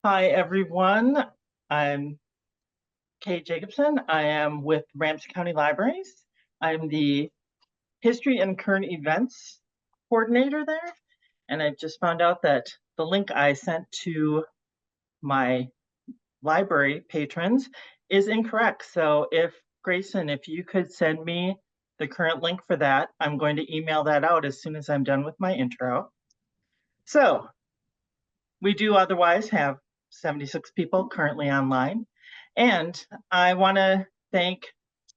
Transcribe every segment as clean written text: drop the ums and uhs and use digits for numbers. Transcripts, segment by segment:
Hi, everyone. I'm Kay Jacobson. I am with Ramsey County Libraries. I'm the History and Current Events Coordinator there. And I've just found out that the link I sent to my library patrons is incorrect. So Grayson, if you could send me the current link for that, I'm going to email that out as soon as I'm done with my intro. So we do otherwise have 76 people currently online. And I want to thank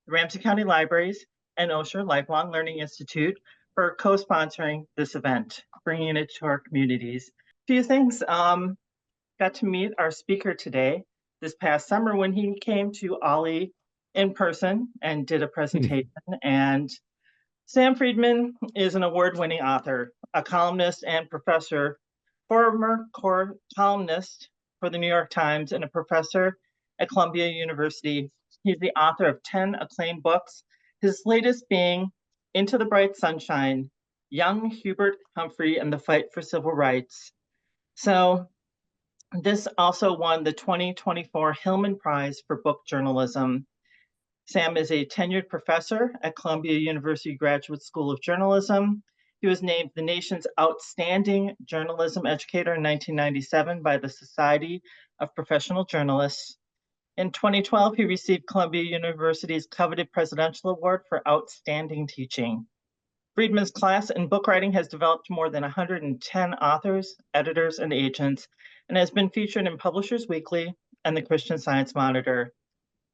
Ramsey County Libraries and Osher Lifelong Learning Institute for co-sponsoring this event, bringing it to our communities. A few things, got to meet our speaker today this past summer when he came to Ollie in person and did a presentation. And Sam Friedman is an award-winning author, a columnist and professor, former columnist for the New York Times and a professor at Columbia University. He's the author of 10 acclaimed books, his latest being Into the Bright Sunshine, Young Hubert, Humphrey, and the Fight for Civil Rights. So this also won the 2024 Hillman Prize for Book Journalism. Sam is a tenured professor at Columbia University Graduate School of Journalism. He was named the nation's outstanding journalism educator in 1997 by the Society of Professional Journalists. In 2012, he received Columbia University's coveted Presidential Award for outstanding teaching. Friedman's class in book writing has developed more than 110 authors, editors, and agents, and has been featured in Publishers Weekly and the Christian Science Monitor.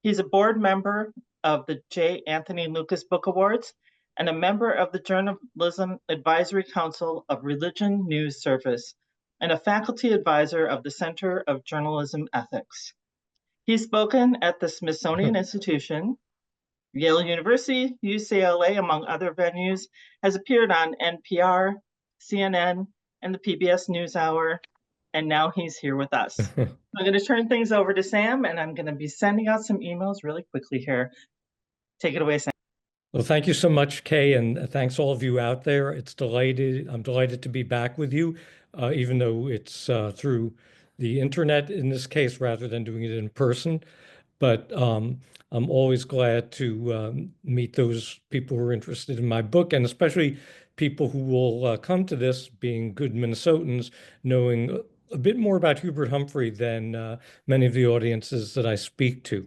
He's a board member of the J. Anthony Lucas Book Awards and a member of the Journalism Advisory Council of Religion News Service and a faculty advisor of the Center of Journalism Ethics. He's spoken at the Smithsonian Institution, Yale University, UCLA, among other venues, has appeared on NPR, CNN, and the PBS NewsHour, and now he's here with us. I'm going to turn things over to Sam, and I'm going to be sending out some emails really quickly here. Take it away, Sam. Well, thank you so much, Kay, and thanks all of you out there. I'm delighted to be back with you, even though it's through the internet in this case rather than doing it in person. But I'm always glad to meet those people who are interested in my book, and especially people who will come to this being good Minnesotans, knowing a bit more about Hubert Humphrey than many of the audiences that I speak to.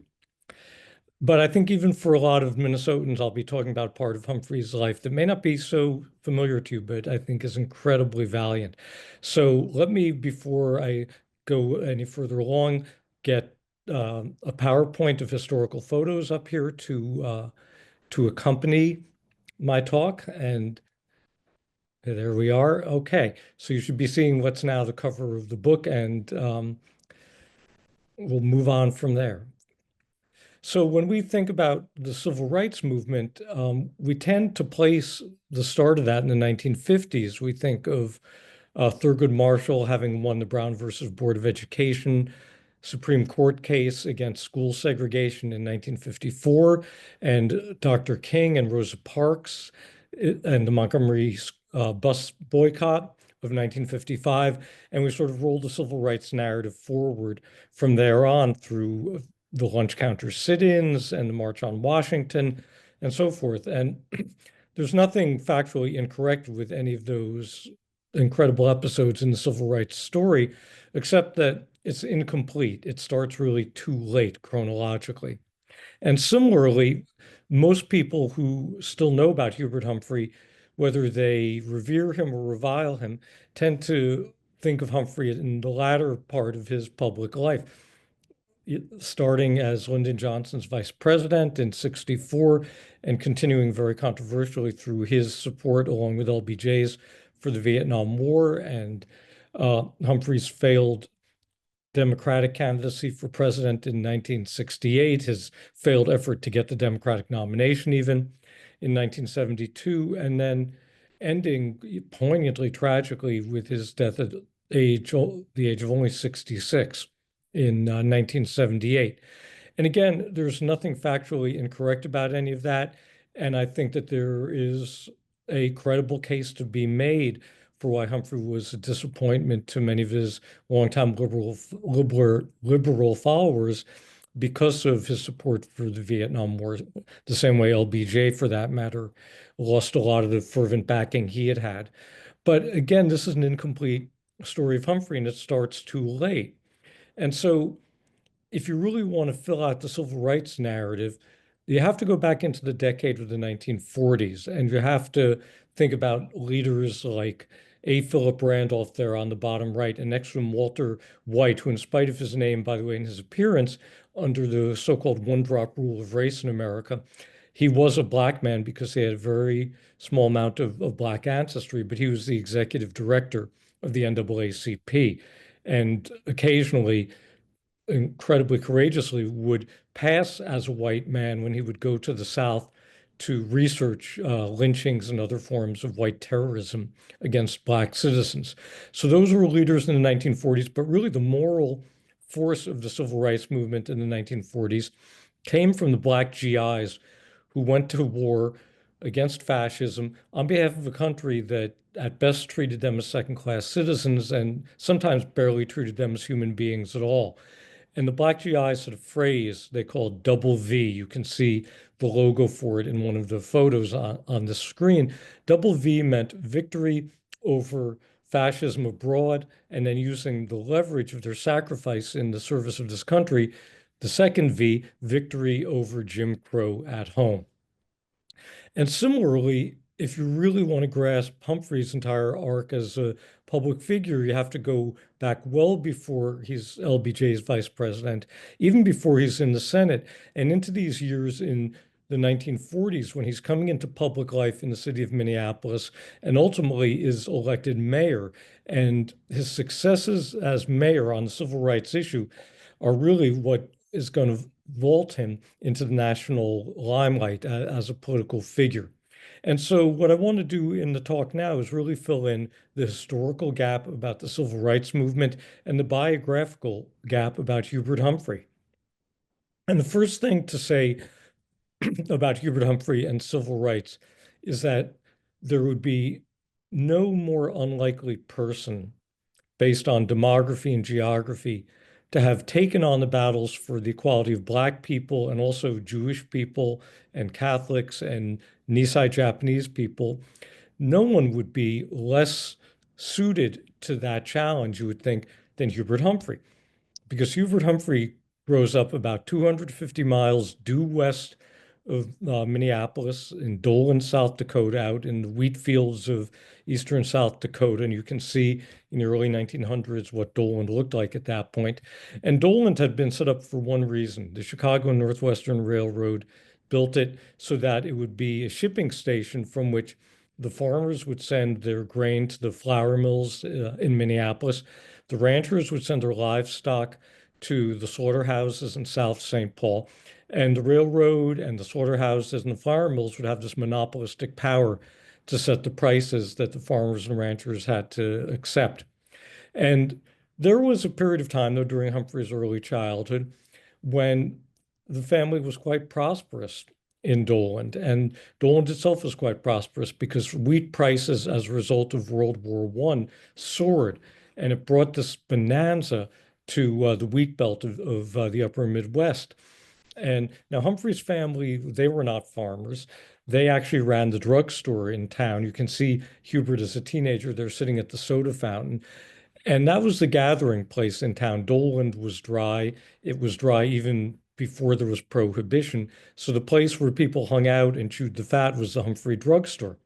But I think even for a lot of Minnesotans, I'll be talking about part of Humphrey's life that may not be so familiar to you, but I think is incredibly valiant. So let me, before I go any further along, get a PowerPoint of historical photos up here to accompany my talk. And there we are. Okay, so you should be seeing what's now the cover of the book, and we'll move on from there. So when we think about the civil rights movement, we tend to place the start of that in the 1950s. We think of Thurgood Marshall having won the Brown versus Board of Education Supreme Court case against school segregation in 1954, and Dr. King and Rosa Parks and the Montgomery bus boycott of 1955. And we sort of rolled the civil rights narrative forward from there on through the lunch counter sit-ins and the March on Washington and so forth. And there's nothing factually incorrect with any of those incredible episodes in the civil rights story, except that it's incomplete. It starts really too late chronologically. And similarly, most people who still know about Hubert Humphrey, whether they revere him or revile him, tend to think of Humphrey in the latter part of his public life, starting as Lyndon Johnson's vice president in '64 and continuing very controversially through his support, along with LBJ's, for the Vietnam War and Humphrey's failed Democratic candidacy for president in 1968, his failed effort to get the Democratic nomination even in 1972, and then ending poignantly, tragically, with his death at the age of only 66 in 1978. And again, there's nothing factually incorrect about any of that. And I think that there is a credible case to be made for why Humphrey was a disappointment to many of his longtime liberal followers because of his support for the Vietnam War, the same way LBJ, for that matter, lost a lot of the fervent backing he had had. But again, this is an incomplete story of Humphrey, and it starts too late. And so if you really want to fill out the civil rights narrative, you have to go back into the decade of the 1940s, and you have to think about leaders like A. Philip Randolph there on the bottom right, and next to him, Walter White, who, in spite of his name, by the way, and his appearance, under the so-called one-drop rule of race in America, he was a black man because he had a very small amount of black ancestry, but he was the executive director of the NAACP. And occasionally, incredibly courageously, would pass as a white man when he would go to the South to research lynchings and other forms of white terrorism against black citizens. So those were leaders in the 1940s, but really the moral force of the civil rights movement in the 1940s came from the black GIs who went to war against fascism on behalf of a country that at best treated them as second-class citizens and sometimes barely treated them as human beings at all. And the black GIs had a phrase they called double V. You can see the logo for it in one of the photos on the screen. Double V meant victory over fascism abroad, and then using the leverage of their sacrifice in the service of this country, the second V, victory over Jim Crow at home. And similarly, if you really want to grasp Humphrey's entire arc as a public figure, you have to go back well before he's LBJ's vice president, even before he's in the Senate, and into these years in the 1940s when he's coming into public life in the city of Minneapolis and ultimately is elected mayor. And his successes as mayor on the civil rights issue are really what is going to vault him into the national limelight as a political figure. And so what I want to do in the talk now is really fill in the historical gap about the civil rights movement and the biographical gap about Hubert Humphrey. And the first thing to say about Hubert Humphrey and civil rights is that there would be no more unlikely person based on demography and geography to have taken on the battles for the equality of Black people and also Jewish people and Catholics and Nisei Japanese people. No one would be less suited to that challenge, you would think, than Hubert Humphrey, because Hubert Humphrey grows up about 250 miles due west of Minneapolis in Dolan, South Dakota, out in the wheat fields of eastern South Dakota. And you can see in the early 1900s what Dolan looked like at that point. And Dolan had been set up for one reason. The Chicago and Northwestern Railroad built it so that it would be a shipping station from which the farmers would send their grain to the flour mills in Minneapolis. The ranchers would send their livestock to the slaughterhouses in South St. Paul. And the railroad and the slaughterhouses and the flour mills would have this monopolistic power to set the prices that the farmers and ranchers had to accept. And there was a period of time, though, during Humphrey's early childhood when the family was quite prosperous in Dolan. And Dolan itself was quite prosperous because wheat prices, as a result of World War I, soared. And it brought this bonanza to the wheat belt of the upper Midwest. And now Humphrey's family, they were not farmers. They actually ran the drugstore in town. You can see Hubert as a teenager there sitting at the soda fountain. And that was the gathering place in town. Dolan was dry. It was dry even before there was prohibition. So the place where people hung out and chewed the fat was the Humphrey drugstore.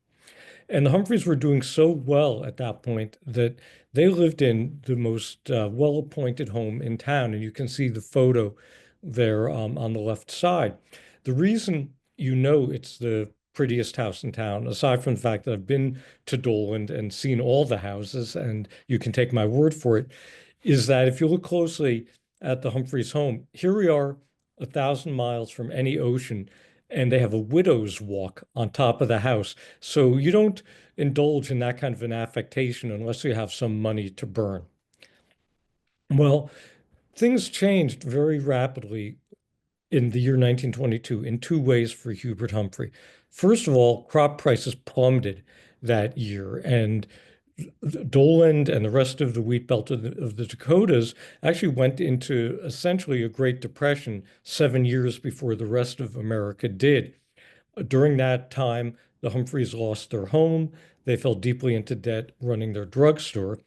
And the Humphreys were doing so well at that point that they lived in the most well-appointed home in town. And you can see the photo there on the left side. The reason you know it's the prettiest house in town, aside from the fact that I've been to Dolan and seen all the houses, and you can take my word for it, is that if you look closely at the Humphreys home, here we are 1,000 miles from any ocean, and they have a widow's walk on top of the house. So you don't indulge in that kind of an affectation unless you have some money to burn. Well, things changed very rapidly in the year 1922 in two ways for Hubert Humphrey. First of all, crop prices plummeted that year, and Doland and the rest of the wheat belt of the Dakotas actually went into essentially a Great Depression 7 years before the rest of America did. During that time, the Humphreys lost their home. They fell deeply into debt running their drugstore.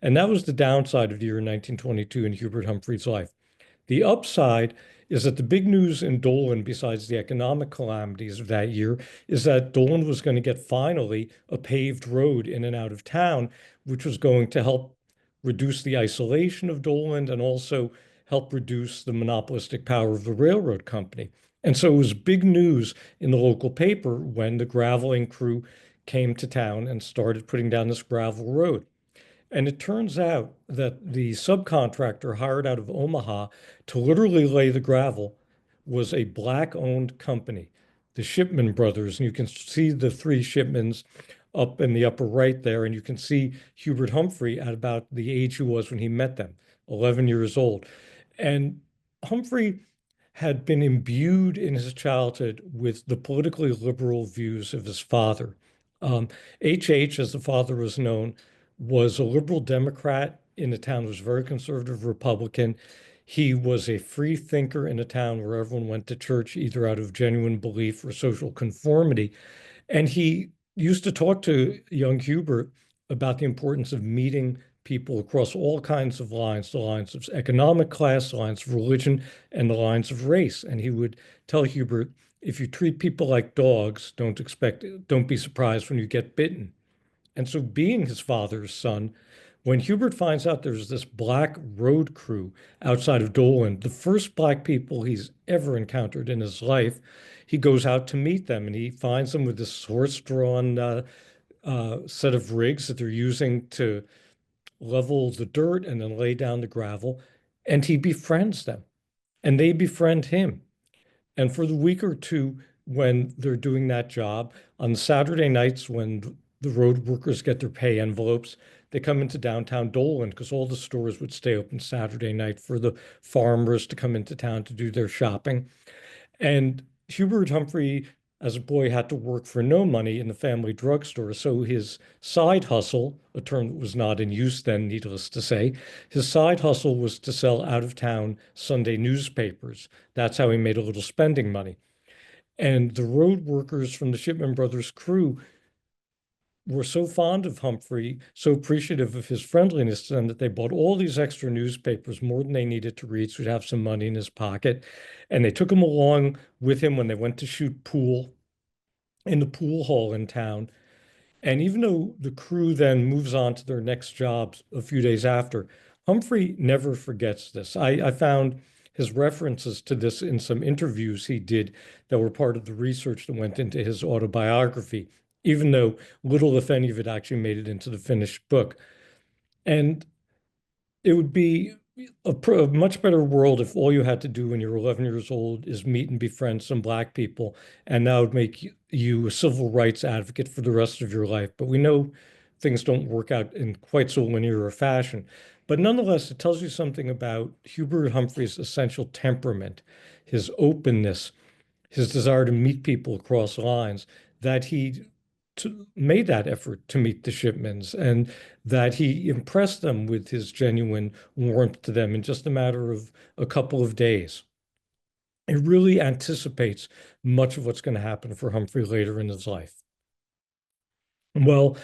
And that was the downside of the year 1922 in Hubert Humphrey's life. The upside is that the big news in Dolan, besides the economic calamities of that year, is that Dolan was going to get finally a paved road in and out of town, which was going to help reduce the isolation of Dolan and also help reduce the monopolistic power of the railroad company. And so it was big news in the local paper when the graveling crew came to town and started putting down this gravel road. And it turns out that the subcontractor hired out of Omaha to literally lay the gravel was a black-owned company, the Shipman brothers. And you can see the three Shipmans up in the upper right there. And you can see Hubert Humphrey at about the age he was when he met them, 11 years old. And Humphrey had been imbued in his childhood with the politically liberal views of his father. H., as the father was known, was a liberal Democrat in a town that was very conservative Republican. He was a free thinker in a town where everyone went to church either out of genuine belief or social conformity. And he used to talk to young Hubert about the importance of meeting people across all kinds of lines, the lines of economic class, the lines of religion, and the lines of race. And he would tell Hubert, if you treat people like dogs, don't be surprised when you get bitten. And so, being his father's son, when Hubert finds out there's this black road crew outside of Dolan, the first black people he's ever encountered in his life, he goes out to meet them and he finds them with this horse-drawn set of rigs that they're using to level the dirt and then lay down the gravel. And he befriends them and they befriend him. And for the week or two, when they're doing that job, on Saturday nights when the road workers get their pay envelopes, they come into downtown Dolan because all the stores would stay open Saturday night for the farmers to come into town to do their shopping. And Hubert Humphrey, as a boy, had to work for no money in the family drugstore. So his side hustle, a term that was not in use then, needless to say, his side hustle was to sell out of town Sunday newspapers. That's how he made a little spending money. And the road workers from the Shipman Brothers crew were so fond of Humphrey, so appreciative of his friendliness to them that they bought all these extra newspapers, more than they needed to read, so he'd have some money in his pocket. And they took him along with him when they went to shoot pool in the pool hall in town. And even though the crew then moves on to their next jobs a few days after, Humphrey never forgets this. I found his references to this in some interviews he did that were part of the research that went into his autobiography, even though little, if any, of it actually made it into the finished book. And it would be a much better world if all you had to do when you're 11 years old is meet and befriend some black people, and that would make you a civil rights advocate for the rest of your life. But we know things don't work out in quite so linear a fashion. But nonetheless, it tells you something about Hubert Humphrey's essential temperament, his openness, his desire to meet people across lines, that he made that effort to meet the Shipmans and that he impressed them with his genuine warmth to them in just a matter of a couple of days. It really anticipates much of what's going to happen for Humphrey later in his life. Well,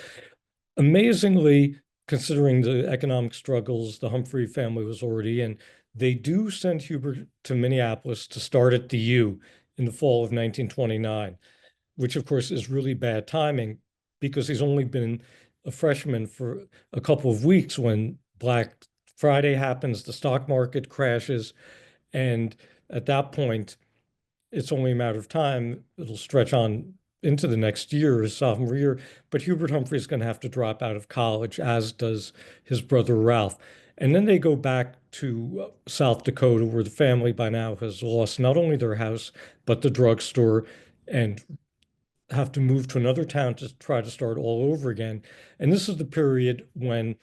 amazingly, considering the economic struggles the Humphrey family was already in, they do send Hubert to Minneapolis to start at the U in the fall of 1929, which of course is really bad timing because he's only been a freshman for a couple of weeks when Black Friday happens, the stock market crashes, and at that point, it's only a matter of time. It'll stretch on into the next year, his sophomore year, but Hubert Humphrey is going to have to drop out of college, as does his brother Ralph. And then they go back to South Dakota, where the family by now has lost not only their house, but the drugstore, and have to move to another town to try to start all over again. And this is the period when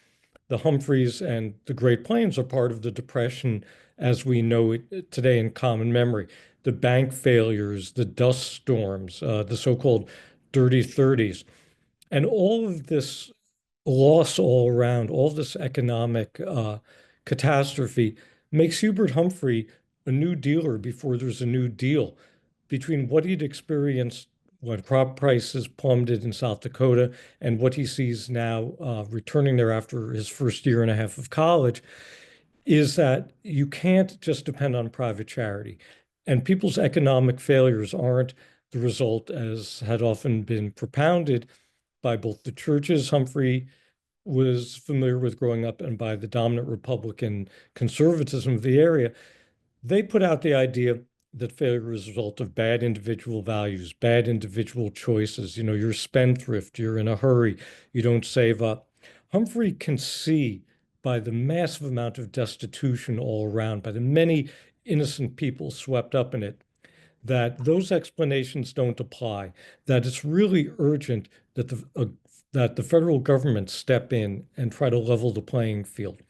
the Humphreys and the Great Plains are part of the Depression as we know it today in common memory. The bank failures, the dust storms, the so-called dirty 30s. And all of this loss all around, all this economic catastrophe makes Hubert Humphrey a new dealer before there's a new deal. Between what he'd experienced when crop prices plummeted in South Dakota and what he sees now returning there after his first year and a half of college, is that you can't just depend on private charity. And people's economic failures aren't the result, as had often been propounded by both the churches Humphrey was familiar with growing up and by the dominant Republican conservatism of the area. They put out the idea that failure is a result of bad individual values, bad individual choices. You know, you're spendthrift, you're in a hurry, you don't save up. Humphrey can see by the massive amount of destitution all around, by the many innocent people swept up in it, that those explanations don't apply, that it's really urgent that the federal government step in and try to level the playing field.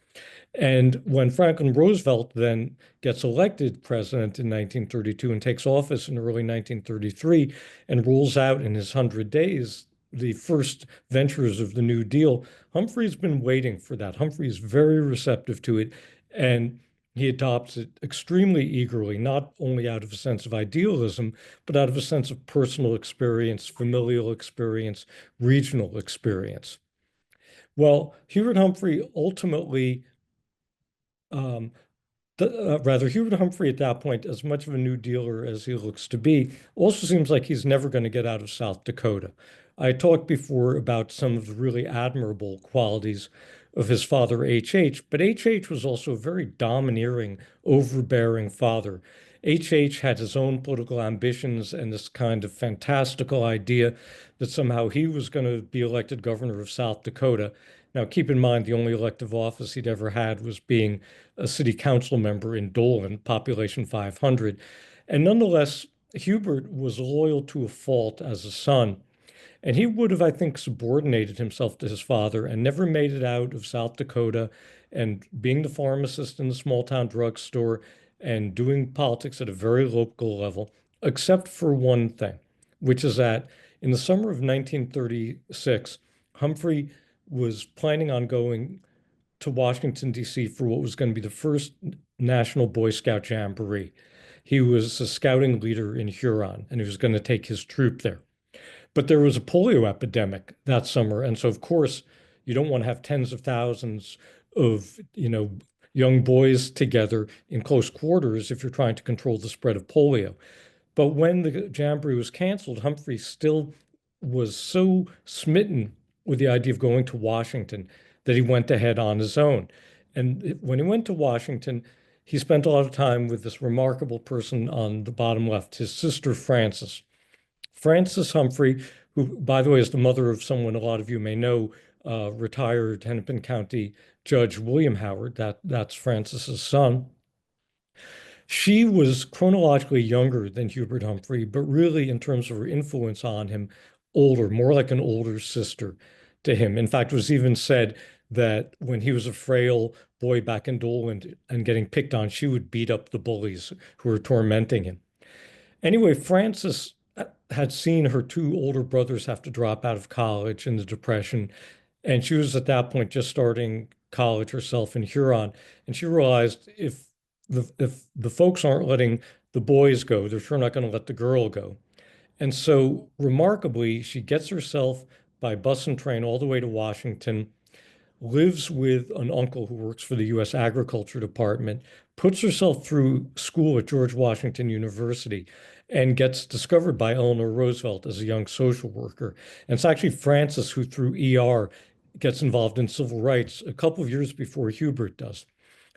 And when Franklin Roosevelt then gets elected president in 1932 and takes office in early 1933 and rolls out in his 100 days the first ventures of the New Deal, Humphrey's been waiting for that. Humphrey is very receptive to it, and he adopts it extremely eagerly, not only out of a sense of idealism, but out of a sense of personal experience, familial experience, regional experience. Well, Hubert Humphrey ultimately um, Hubert Humphrey at that point, as much of a New Dealer as he looks to be, also seems like he's never going to get out of South Dakota. I talked before about some of the really admirable qualities of his father, H.H., but H.H. was also a very domineering, overbearing father. H.H. had his own political ambitions and this kind of fantastical idea that somehow he was going to be elected governor of South Dakota. Now, keep in mind, the only elective office he'd ever had was being a city council member in Dolan, population 500. And nonetheless, Hubert was loyal to a fault as a son. And he would have, I think, subordinated himself to his father and never made it out of South Dakota and being the pharmacist in the small town drugstore and doing politics at a very local level, except for one thing, which is that in the summer of 1936, Humphrey was planning on going to Washington, D.C. for what was going to be the first National Boy Scout Jamboree. He was a scouting leader in Huron, and he was going to take his troop there. But there was a polio epidemic that summer, and so of course you don't want to have tens of thousands of young boys together in close quarters if you're trying to control the spread of polio. But when the jamboree was canceled, Humphrey still was so smitten with the idea of going to Washington that he went ahead on his own. And when he went to Washington, he spent a lot of time with this remarkable person on the bottom left, his sister Frances. Frances Humphrey, who, by the way, is the mother of someone a lot of you may know, retired Hennepin County Judge William Howard. That's Frances's son. She was chronologically younger than Hubert Humphrey, but really, in terms of her influence on him, older, more like an older sister to him. In fact, it was even said that when he was a frail boy back in Dolan and getting picked on, she would beat up the bullies who were tormenting him. Anyway, Frances had seen her two older brothers have to drop out of college in the Depression, and she was at that point just starting college herself in Huron, and she realized if the folks aren't letting the boys go, they're sure not going to let the girl go. And so, remarkably, she gets herself by bus and train all the way to Washington, lives with an uncle who works for the U.S. Agriculture Department, puts herself through school at George Washington University, and gets discovered by Eleanor Roosevelt as a young social worker. And it's actually Frances who, through ER, gets involved in civil rights a couple of years before Hubert does.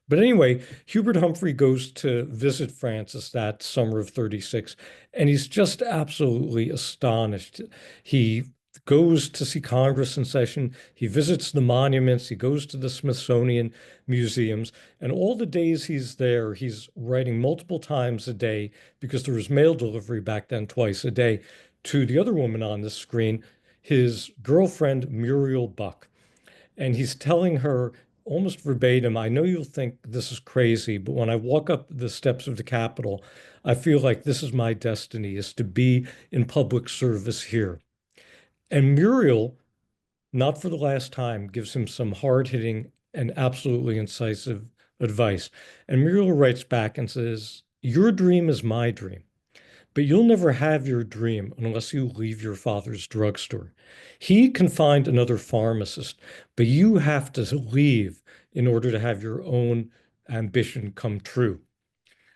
But anyway, Hubert Humphrey goes to visit Frances that summer of 36, and he's just absolutely astonished. He goes to see Congress in session, he visits the monuments, he goes to the Smithsonian museums, and all the days he's there, he's writing multiple times a day, because there was mail delivery back then twice a day, to the other woman on the screen, his girlfriend, Muriel Buck. And he's telling her almost verbatim, I know you'll think this is crazy, but when I walk up the steps of the Capitol, I feel like this is my destiny, is to be in public service here. And Muriel not for the last time, gives him some hard-hitting and absolutely incisive advice. And Muriel writes back and says, "Your dream is my dream. But you'll never have your dream unless you leave your father's drugstore. He can find another pharmacist, but you have to leave in order to have your own ambition come true."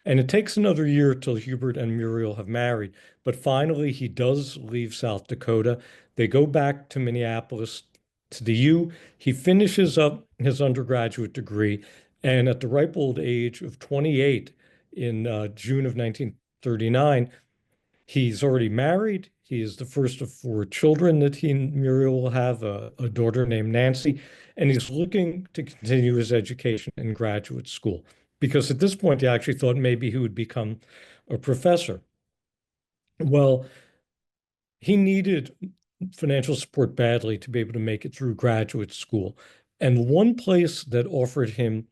And it takes another year till Hubert and Muriel have married, but finally he does leave South Dakota. They go back to Minneapolis to the U. He finishes up his undergraduate degree, and at the ripe old age of 28 in June of 1939, he's already married. He is the first of four children that he and Muriel will have, a daughter named Nancy, and he's looking to continue his education in graduate school because at this point he actually thought maybe he would become a professor. Well, he needed financial support badly to be able to make it through graduate school. And one place that offered him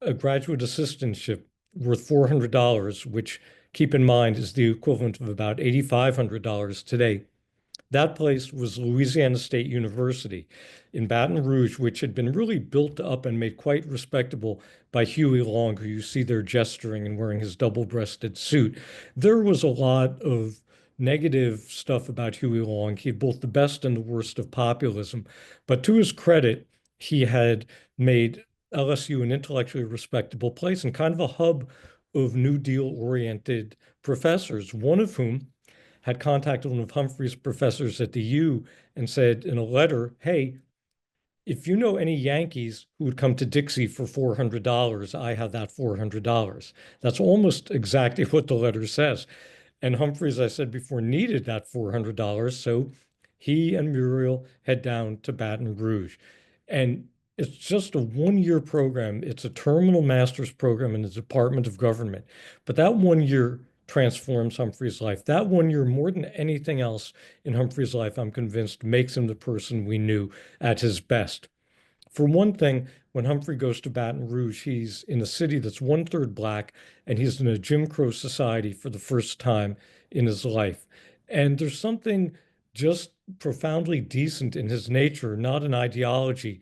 a graduate assistantship worth $400, which keep in mind is the equivalent of about $8,500 today. That place was Louisiana State University in Baton Rouge, which had been really built up and made quite respectable by Huey Long, who you see there gesturing and wearing his double-breasted suit. There was a lot of negative stuff about Huey Long. He had both the best and the worst of populism. But to his credit, he had made LSU an intellectually respectable place and kind of a hub of New Deal-oriented professors, one of whom had contacted one of Humphrey's professors at the U and said in a letter, "Hey, if you know any Yankees who would come to Dixie for $400, I have that $400. That's almost exactly what the letter says. And Humphrey, as I said before, needed that $400. So he and Muriel head down to Baton Rouge. And it's just a 1 year program. It's a terminal master's program in the Department of Government. But that 1 year transforms Humphrey's life. That 1 year, more than anything else in Humphrey's life, I'm convinced, makes him the person we knew at his best. For one thing, when Humphrey goes to Baton Rouge, he's in a city that's 1/3 Black, and he's in a Jim Crow society for the first time in his life. And there's something just profoundly decent in his nature, not an ideology,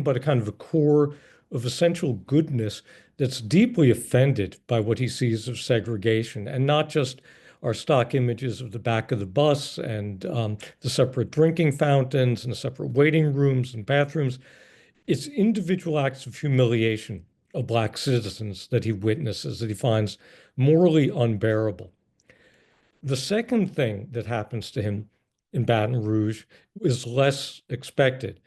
but a kind of a core of essential goodness that's deeply offended by what he sees of segregation, and not just our stock images of the back of the bus and the separate drinking fountains and the separate waiting rooms and bathrooms. It's individual acts of humiliation of Black citizens that he witnesses that he finds morally unbearable. The second thing that happens to him in Baton Rouge is less expected.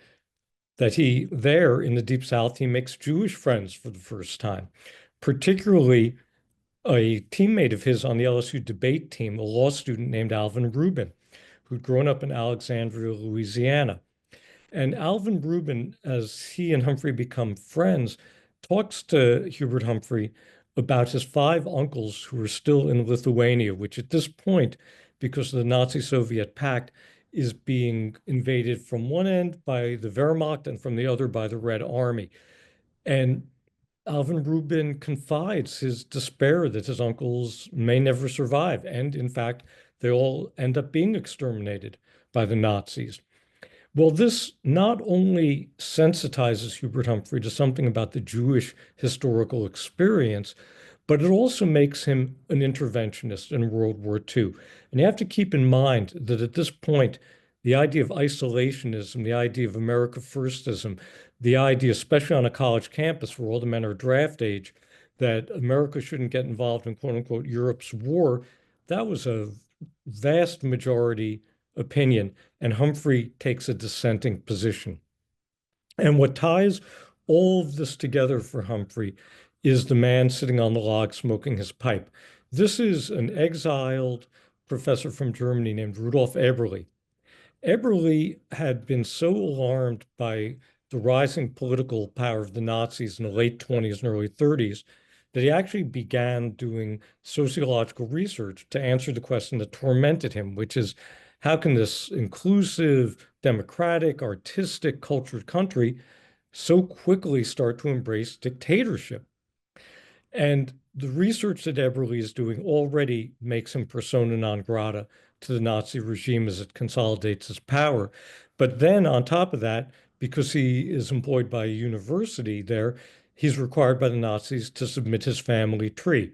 That he, there in the Deep South, he makes Jewish friends for the first time, particularly a teammate of his on the LSU debate team, a law student named Alvin Rubin, who'd grown up in Alexandria, Louisiana. And Alvin Rubin, as he and Humphrey become friends, talks to Hubert Humphrey about his 5 uncles who are still in Lithuania, which at this point, because of the Nazi-Soviet pact, is being invaded from one end by the Wehrmacht and from the other by the Red Army. And Alvin Rubin confides his despair that his uncles may never survive. And in fact, they all end up being exterminated by the Nazis. Well, this not only sensitizes Hubert Humphrey to something about the Jewish historical experience, but it also makes him an interventionist in World War II. And you have to keep in mind that at this point, the idea of isolationism, the idea of America Firstism, the idea, especially on a college campus where all the men are draft age, that America shouldn't get involved in quote unquote Europe's war, that was a vast majority opinion. And Humphrey takes a dissenting position. And what ties all of this together for Humphrey is the man sitting on the log smoking his pipe. This is an exiled professor from Germany named Rudolf Eberle. Eberle had been so alarmed by the rising political power of the Nazis in the late 20s and early 30s that he actually began doing sociological research to answer the question that tormented him, which is how can this inclusive, democratic, artistic, cultured country so quickly start to embrace dictatorship? And the research that Eberle is doing already makes him persona non grata to the Nazi regime as it consolidates its power. But then on top of that, because he is employed by a university there, he's required by the Nazis to submit his family tree.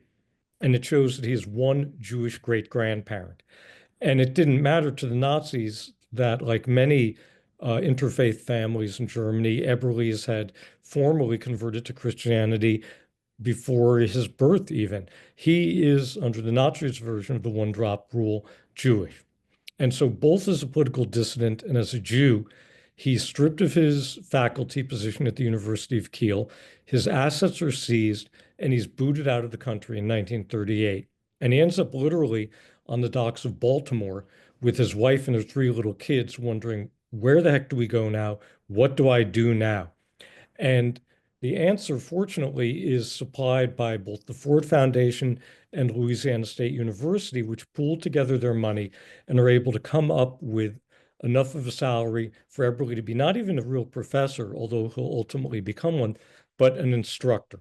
And it shows that he has one Jewish great-grandparent. And it didn't matter to the Nazis that, like many interfaith families in Germany, Eberle's had formally converted to Christianity before his birth, even. He is, under the Nazis' version of the one drop rule, Jewish. And so, both as a political dissident and as a Jew, he's stripped of his faculty position at the University of Kiel. His assets are seized, and he's booted out of the country in 1938. And he ends up literally on the docks of Baltimore with his wife and their three little kids, wondering, where the heck do we go now? What do I do now? And the answer, fortunately, is supplied by both the Ford Foundation and Louisiana State University, which pooled together their money and are able to come up with enough of a salary for Eberle to be not even a real professor, although he'll ultimately become one, but an instructor.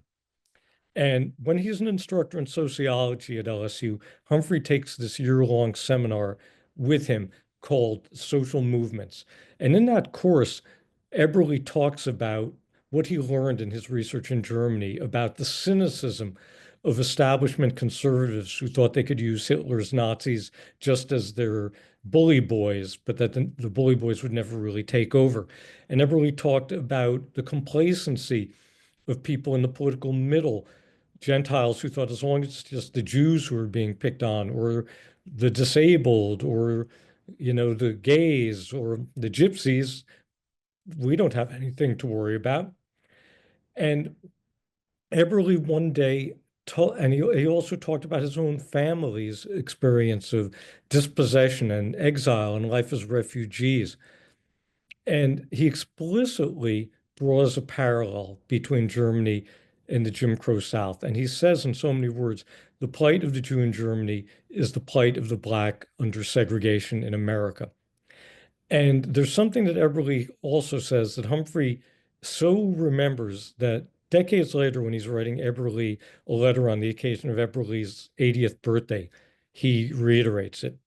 And when he's an instructor in sociology at LSU, Humphrey takes this year-long seminar with him called Social Movements. And in that course, Eberle talks about what he learned in his research in Germany about the cynicism of establishment conservatives who thought they could use Hitler's Nazis just as their bully boys, but that the bully boys would never really take over. And Eberle talked about the complacency of people in the political middle, Gentiles who thought as long as it's just the Jews who are being picked on, or the disabled, or the gays or the gypsies, we don't have anything to worry about. And Eberle one day told, and he also talked about his own family's experience of dispossession and exile and life as refugees. And he explicitly draws a parallel between Germany and the Jim Crow South. And he says in so many words, the plight of the Jew in Germany is the plight of the Black under segregation in America. And there's something that Eberle also says that Humphrey so remembers that decades later, when he's writing Eberle a letter on the occasion of Eberle's 80th birthday, he reiterates it.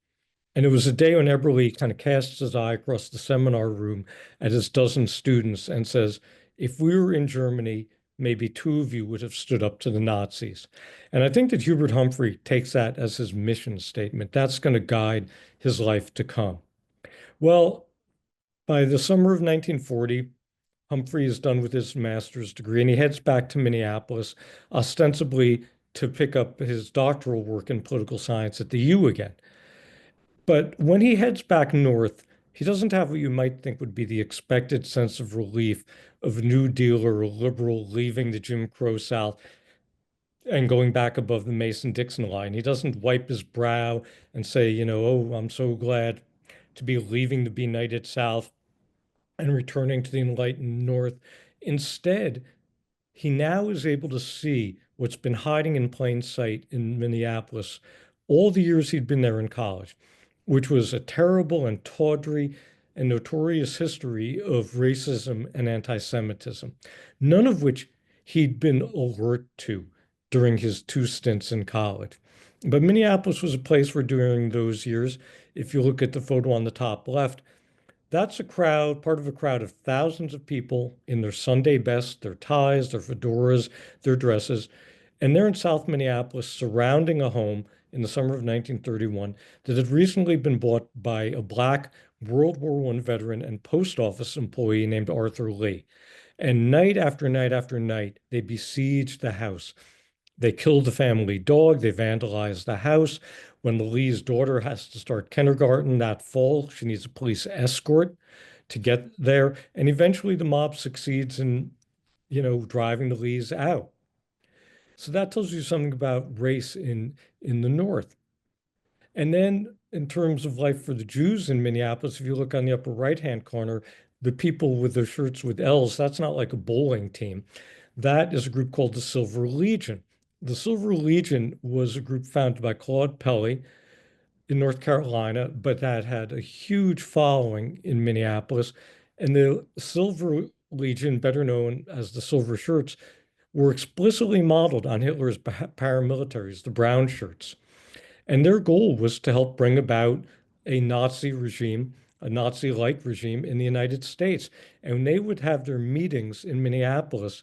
And it was a day when Eberle kind of casts his eye across the seminar room at his dozen students and says, if we were in Germany, maybe two of you would have stood up to the Nazis. And I think that Hubert Humphrey takes that as his mission statement. That's going to guide his life to come. Well, by the summer of 1940, Humphrey is done with his master's degree and he heads back to Minneapolis, ostensibly to pick up his doctoral work in political science at the U again. But when he heads back north, he doesn't have what you might think would be the expected sense of relief of a New Deal or a liberal leaving the Jim Crow South and going back above the Mason-Dixon line. He doesn't wipe his brow and say, oh, I'm so glad to be leaving the benighted South and returning to the enlightened North. Instead, he now is able to see what's been hiding in plain sight in Minneapolis all the years he'd been there in college, which was a terrible and tawdry and notorious history of racism and anti-Semitism, none of which he'd been alert to during his 2 stints in college. But Minneapolis was a place where during those years, if you look at the photo on the top left, that's a crowd, part of a crowd of thousands of people in their Sunday best, their ties, their fedoras, their dresses. And they're in South Minneapolis surrounding a home in the summer of 1931 that had recently been bought by a Black World War I veteran and post office employee named Arthur Lee. And night after night after night, they besieged the house. They killed the family dog. They vandalized the house. When Lee's daughter has to start kindergarten that fall, she needs a police escort to get there. And eventually the mob succeeds in, driving the Lees out. So that tells you something about race in the North. And then in terms of life for the Jews in Minneapolis, if you look on the upper right-hand corner, the people with their shirts with L's, that's not like a bowling team. That is a group called the Silver Legion. The Silver Legion was a group founded by Claude Pelly in North Carolina, but that had a huge following in Minneapolis. And the Silver Legion, better known as the Silver Shirts, were explicitly modeled on Hitler's paramilitaries, the brown shirts. And their goal was to help bring about a Nazi regime a Nazi-like regime in the United States. And when they would have their meetings in Minneapolis,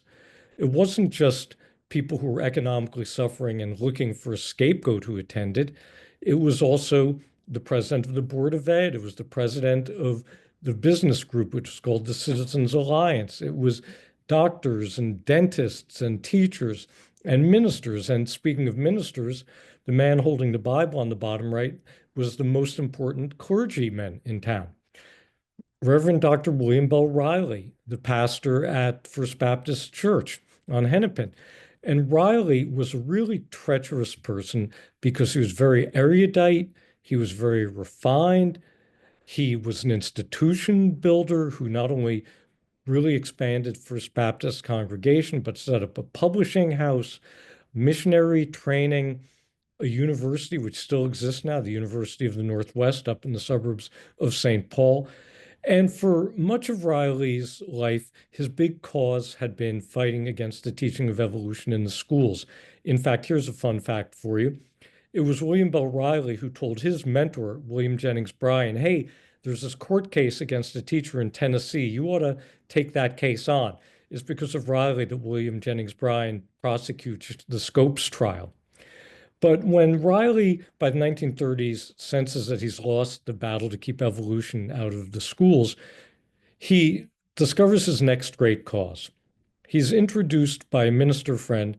it wasn't just people who were economically suffering and looking for a scapegoat who attended. It was also the president of the Board of Ed. It was the president of the business group, which was called the Citizens Alliance. It was doctors and dentists and teachers and ministers. And speaking of ministers, the man holding the Bible on the bottom right was the most important clergyman in town. Reverend Dr. William Bell Riley, the pastor at First Baptist Church on Hennepin. And Riley was a really treacherous person because he was very erudite, he was very refined, he was an institution builder who not only really expanded First Baptist congregation, but set up a publishing house, missionary training, a university which still exists now, the University of the Northwest up in the suburbs of St. Paul. And for much of Riley's life, his big cause had been fighting against the teaching of evolution in the schools. In fact, here's a fun fact for you. It was William Bell Riley who told his mentor, William Jennings Bryan, hey, there's this court case against a teacher in Tennessee. You ought to take that case on. It's because of Riley that William Jennings Bryan prosecutes the Scopes trial. But when Riley, by the 1930s, senses that he's lost the battle to keep evolution out of the schools, he discovers his next great cause. He's introduced by a minister friend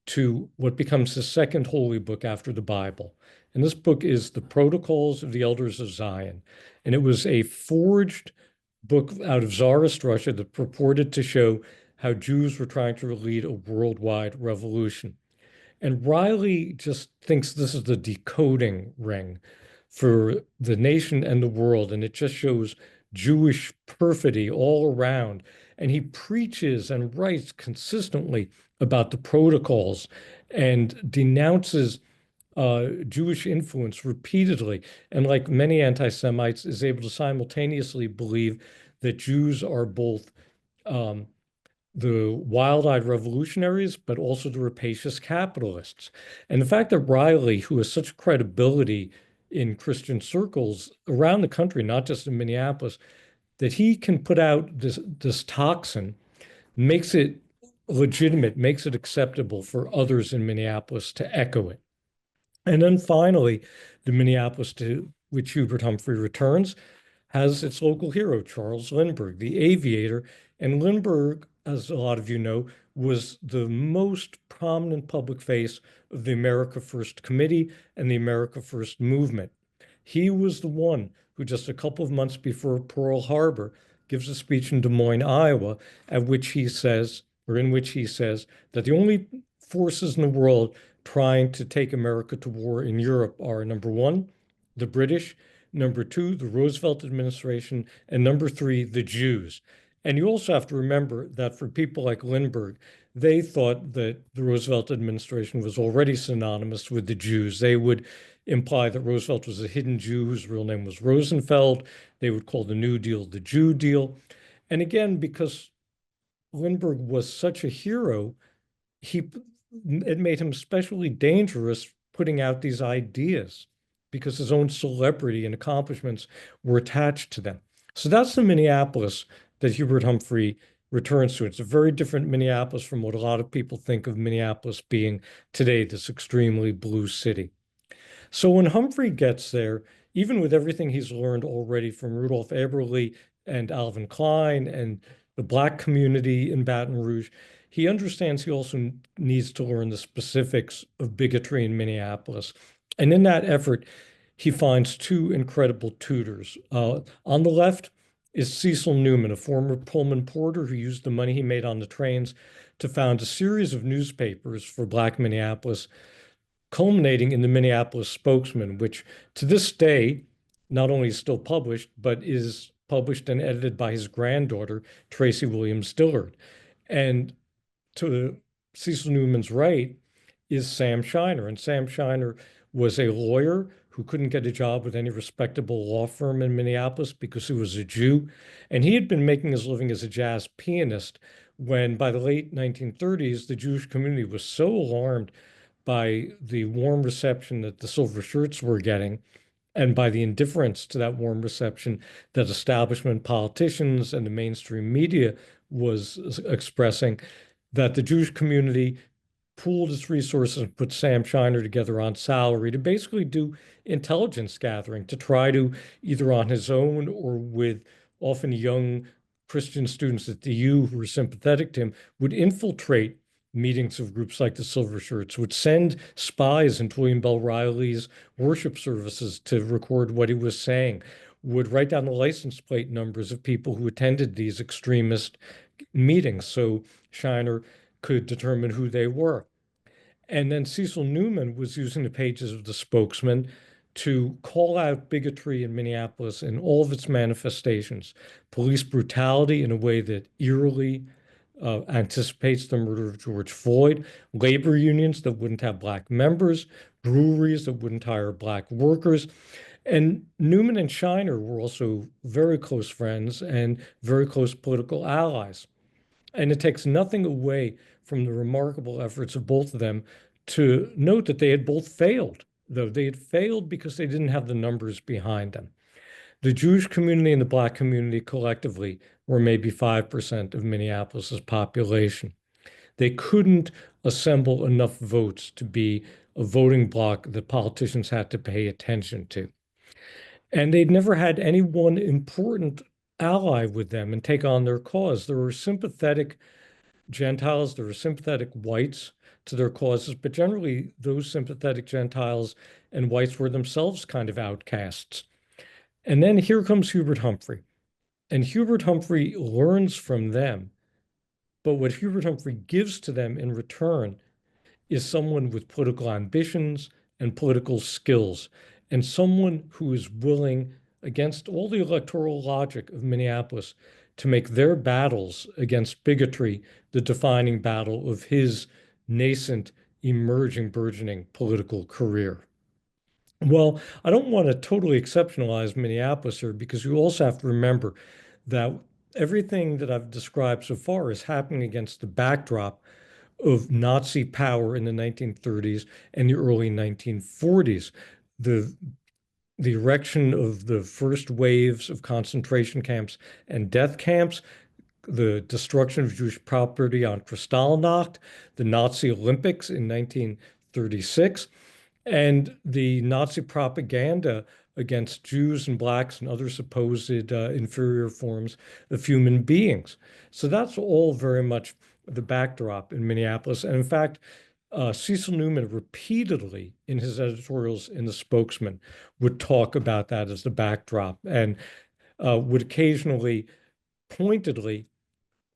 to what becomes his second holy book after the Bible. And this book is The Protocols of the Elders of Zion. And it was a forged book out of Tsarist Russia that purported to show how Jews were trying to lead a worldwide revolution. And Riley just thinks this is the decoding ring for the nation and the world. And it just shows Jewish perfidy all around. And he preaches and writes consistently about the protocols and denounces Jewish influence repeatedly. And like many anti-Semites, is able to simultaneously believe that Jews are both the wild-eyed revolutionaries, but also the rapacious capitalists. And the fact that Riley, who has such credibility in Christian circles around the country, not just in Minneapolis, that he can put out this toxin makes it legitimate, makes it acceptable for others in Minneapolis to echo it. And then finally, the Minneapolis to which Hubert Humphrey returns has its local hero, Charles Lindbergh, the aviator. And Lindbergh, as a lot of you know, was the most prominent public face of the America First Committee and the America First movement. He was the one who just a couple of months before Pearl Harbor gives a speech in Des Moines, Iowa, in which he says that the only forces in the world trying to take America to war in Europe are, number one, the British, number two, the Roosevelt administration, and number three, the Jews. And you also have to remember that for people like Lindbergh, they thought that the Roosevelt administration was already synonymous with the Jews. They would imply that Roosevelt was a hidden Jew whose real name was Rosenfeld. They would call the New Deal the Jew deal. And again, because Lindbergh was such a hero, it made him especially dangerous putting out these ideas because his own celebrity and accomplishments were attached to them. So that's the Minneapolis that Hubert Humphrey returns to. It's a very different Minneapolis from what a lot of people think of Minneapolis being today, this extremely blue city. So when Humphrey gets there, even with everything he's learned already from Rudolph Eberle and Alvin Klein and the Black community in Baton Rouge, he understands he also needs to learn the specifics of bigotry in Minneapolis. And in that effort, he finds two incredible tutors. On the left is Cecil Newman, a former Pullman porter who used the money he made on the trains to found a series of newspapers for Black Minneapolis, culminating in the Minneapolis Spokesman, which to this day not only is still published, but is published and edited by his granddaughter, Tracy Williams Dillard. And to Cecil Newman's right is Sam Shiner. And Sam Shiner was a lawyer who couldn't get a job with any respectable law firm in Minneapolis because he was a Jew. And he had been making his living as a jazz pianist when, by the late 1930s, the Jewish community was so alarmed by the warm reception that the Silver Shirts were getting and by the indifference to that warm reception that establishment politicians and the mainstream media was expressing, that the Jewish community pooled its resources and put Sam Shiner together on salary to basically do intelligence gathering, to try to, either on his own or with often young Christian students at the U who were sympathetic to him, would infiltrate meetings of groups like the Silver Shirts, would send spies into William Bell Riley's worship services to record what he was saying, would write down the license plate numbers of people who attended these extremist meetings so Shiner could determine who they were. And then Cecil Newman was using the pages of the Spokesman to call out bigotry in Minneapolis in all of its manifestations, police brutality in a way that eerily anticipates the murder of George Floyd, labor unions that wouldn't have Black members, breweries that wouldn't hire Black workers. And Newman and Shiner were also very close friends and very close political allies. And it takes nothing away from the remarkable efforts of both of them to note that they had both failed, though they had failed because they didn't have the numbers behind them. The Jewish community and the Black community collectively were maybe 5% of Minneapolis's population. They couldn't assemble enough votes to be a voting bloc that politicians had to pay attention to. And they'd never had any one important ally with them and take on their cause. There were sympathetic Gentiles, there were sympathetic whites to their causes, but generally those sympathetic Gentiles and whites were themselves kind of outcasts. And then here comes Hubert Humphrey. And Hubert Humphrey learns from them. But what Hubert Humphrey gives to them in return is someone with political ambitions and political skills, and someone who is willing, against all the electoral logic of Minneapolis, to make their battles against bigotry the defining battle of his nascent, emerging, burgeoning political career. Well, I don't want to totally exceptionalize Minneapolis here, because you also have to remember that everything that I've described so far is happening against the backdrop of Nazi power in the 1930s and the early 1940s. The the erection of the first waves of concentration camps and death camps, the destruction of Jewish property on Kristallnacht, the Nazi Olympics in 1936, and the Nazi propaganda against Jews and Blacks and other supposed inferior forms of human beings. So that's all very much the backdrop in Minneapolis. And in fact, Cecil Newman repeatedly in his editorials in The Spokesman would talk about that as the backdrop, and would occasionally pointedly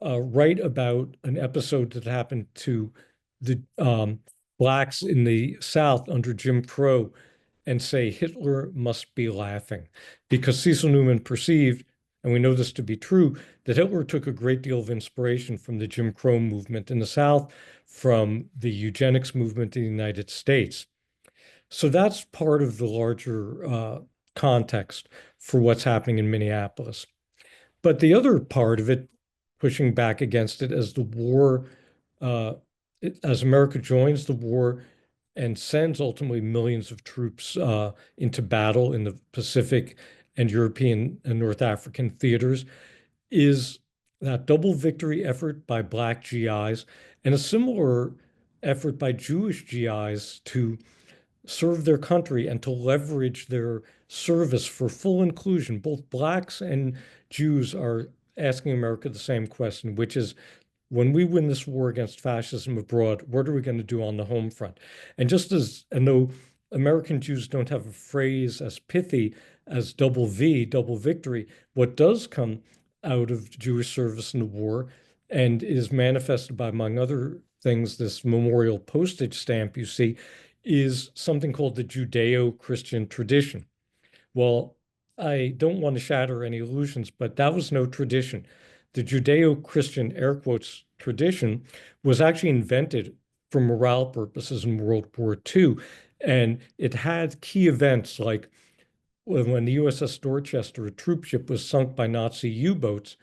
write about an episode that happened to the Blacks in the South under Jim Crow and say Hitler must be laughing, because Cecil Newman perceived, and we know this to be true, that Hitler took a great deal of inspiration from the Jim Crow movement in the South, from the eugenics movement in the United States. So that's part of the larger context for what's happening in Minneapolis. But the other part of it, pushing back against it as the war, as America joins the war and sends ultimately millions of troops into battle in the Pacific and European and North African theaters, is that double victory effort by Black GIs and a similar effort by Jewish GIs to serve their country and to leverage their service for full inclusion. Both Blacks and Jews are asking America the same question, which is, when we win this war against fascism abroad, what are we going to do on the home front? And though American Jews don't have a phrase as pithy as double V, double victory, what does come out of Jewish service in the war and is manifested by, among other things, this memorial postage stamp you see, is something called the Judeo-Christian tradition. Well, I don't want to shatter any illusions, but that was no tradition. The Judeo-Christian, air quotes, tradition was actually invented for morale purposes in World War II. And it had key events like when the USS Dorchester, a troop ship, was sunk by Nazi U-boats.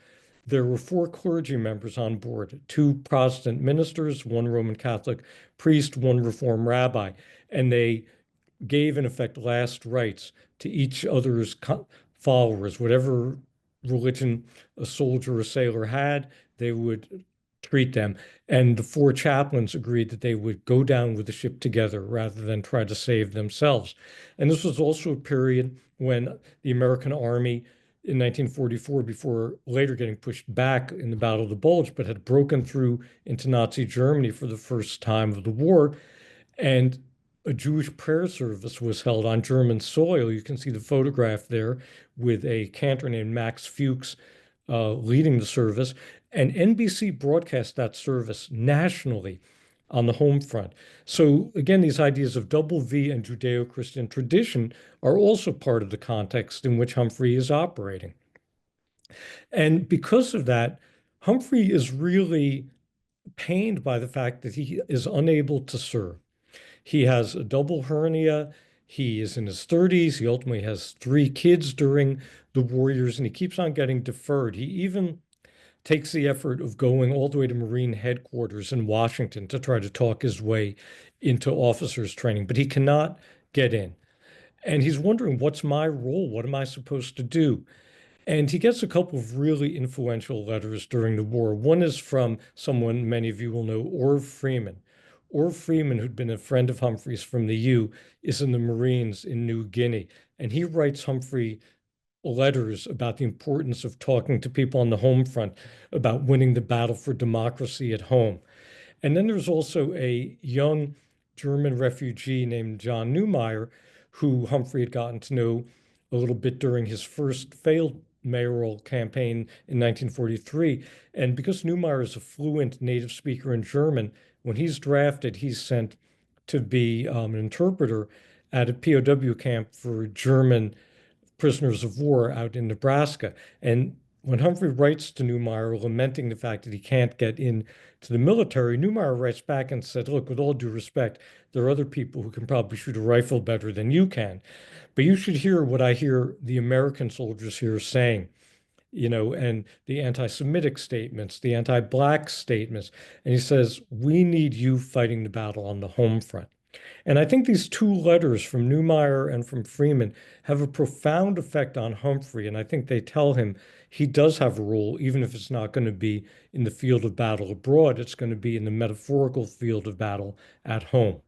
There were 4 clergy members on board, 2 Protestant ministers, 1 Roman Catholic priest, 1 Reformed rabbi, and they gave, in effect, last rites to each other's followers. Whatever religion a soldier or sailor had, they would treat them. And the four chaplains agreed that they would go down with the ship together rather than try to save themselves. And this was also a period when the American Army in 1944, before later getting pushed back in the Battle of the Bulge, but had broken through into Nazi Germany for the first time of the war. And a Jewish prayer service was held on German soil. You can see the photograph there with a cantor named Max Fuchs leading the service. And NBC broadcast that service nationally on the home front. So again, these ideas of double V and Judeo-Christian tradition are also part of the context in which Humphrey is operating. And because of that, Humphrey is really pained by the fact that he is unable to serve. He has a double hernia. He is in his 30s. He ultimately has 3 kids during the war years, and he keeps on getting deferred. He even takes the effort of going all the way to Marine headquarters in Washington to try to talk his way into officers training, but he cannot get in. And he's wondering, what's my role? What am I supposed to do? And he gets a couple of really influential letters during the war. One is from someone many of you will know, Orv Freeman. Orv Freeman, who'd been a friend of Humphrey's from the U, is in the Marines in New Guinea. And he writes Humphrey letters about the importance of talking to people on the home front, about winning the battle for democracy at home. And then there's also a young German refugee named John Neumeyer, who Humphrey had gotten to know a little bit during his first failed mayoral campaign in 1943. And because Neumeyer is a fluent native speaker in German, when he's drafted, he's sent to be an interpreter at a POW camp for German prisoners of war out in Nebraska. And when Humphrey writes to Neumeyer lamenting the fact that he can't get into the military, Neumeyer writes back and said, look, with all due respect, there are other people who can probably shoot a rifle better than you can. But you should hear what I hear the American soldiers here saying, and the anti-Semitic statements, the anti-Black statements. And he says, we need you fighting the battle on the home front. And I think these 2 letters from Neumeyer and from Freeman have a profound effect on Humphrey. And I think they tell him he does have a role, even if it's not going to be in the field of battle abroad, it's going to be in the metaphorical field of battle at home.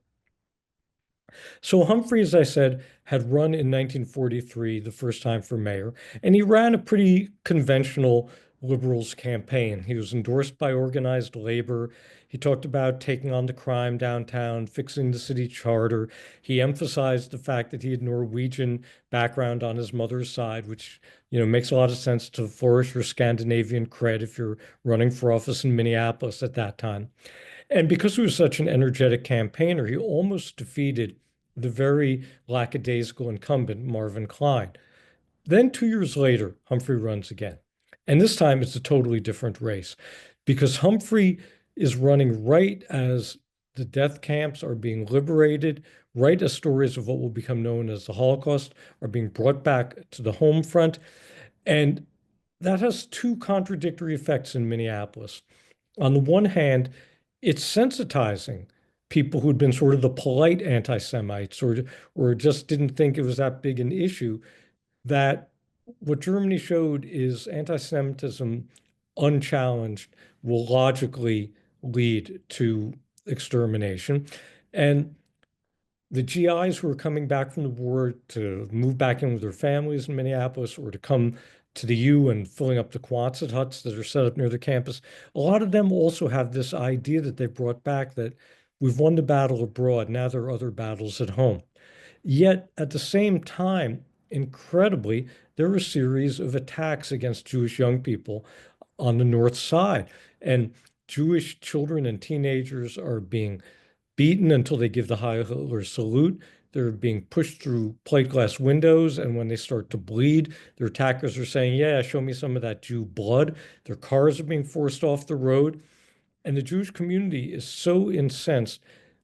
So Humphrey, as I said, had run in 1943, the first time for mayor, and he ran a pretty conventional liberals campaign. He was endorsed by organized labor. He talked about taking on the crime downtown, fixing the city charter. He emphasized the fact that he had Norwegian background on his mother's side, which, makes a lot of sense to flourish your Scandinavian cred if you're running for office in Minneapolis at that time. And because he was such an energetic campaigner, he almost defeated the very lackadaisical incumbent, Marvin Klein. Then 2 years later, Humphrey runs again. And this time it's a totally different race because Humphrey is running right as the death camps are being liberated, right as stories of what will become known as the Holocaust are being brought back to the home front. And that has 2 contradictory effects in Minneapolis. On the one hand, it's sensitizing people who'd been sort of the polite anti-Semites or just didn't think it was that big an issue, that what Germany showed is anti-Semitism unchallenged will logically lead to extermination. And the GIs who are coming back from the war to move back in with their families in Minneapolis or to come to the U and filling up the Quonset huts that are set up near the campus, a lot of them also have this idea that they brought back that we've won the battle abroad, now there are other battles at home. Yet at the same time, incredibly, there are a series of attacks against Jewish young people on the North Side. And Jewish children and teenagers are being beaten until they give the Heil Hitler salute. They're being pushed through plate glass windows. And when they start to bleed, their attackers are saying, yeah, show me some of that Jew blood. Their cars are being forced off the road. And the Jewish community is so incensed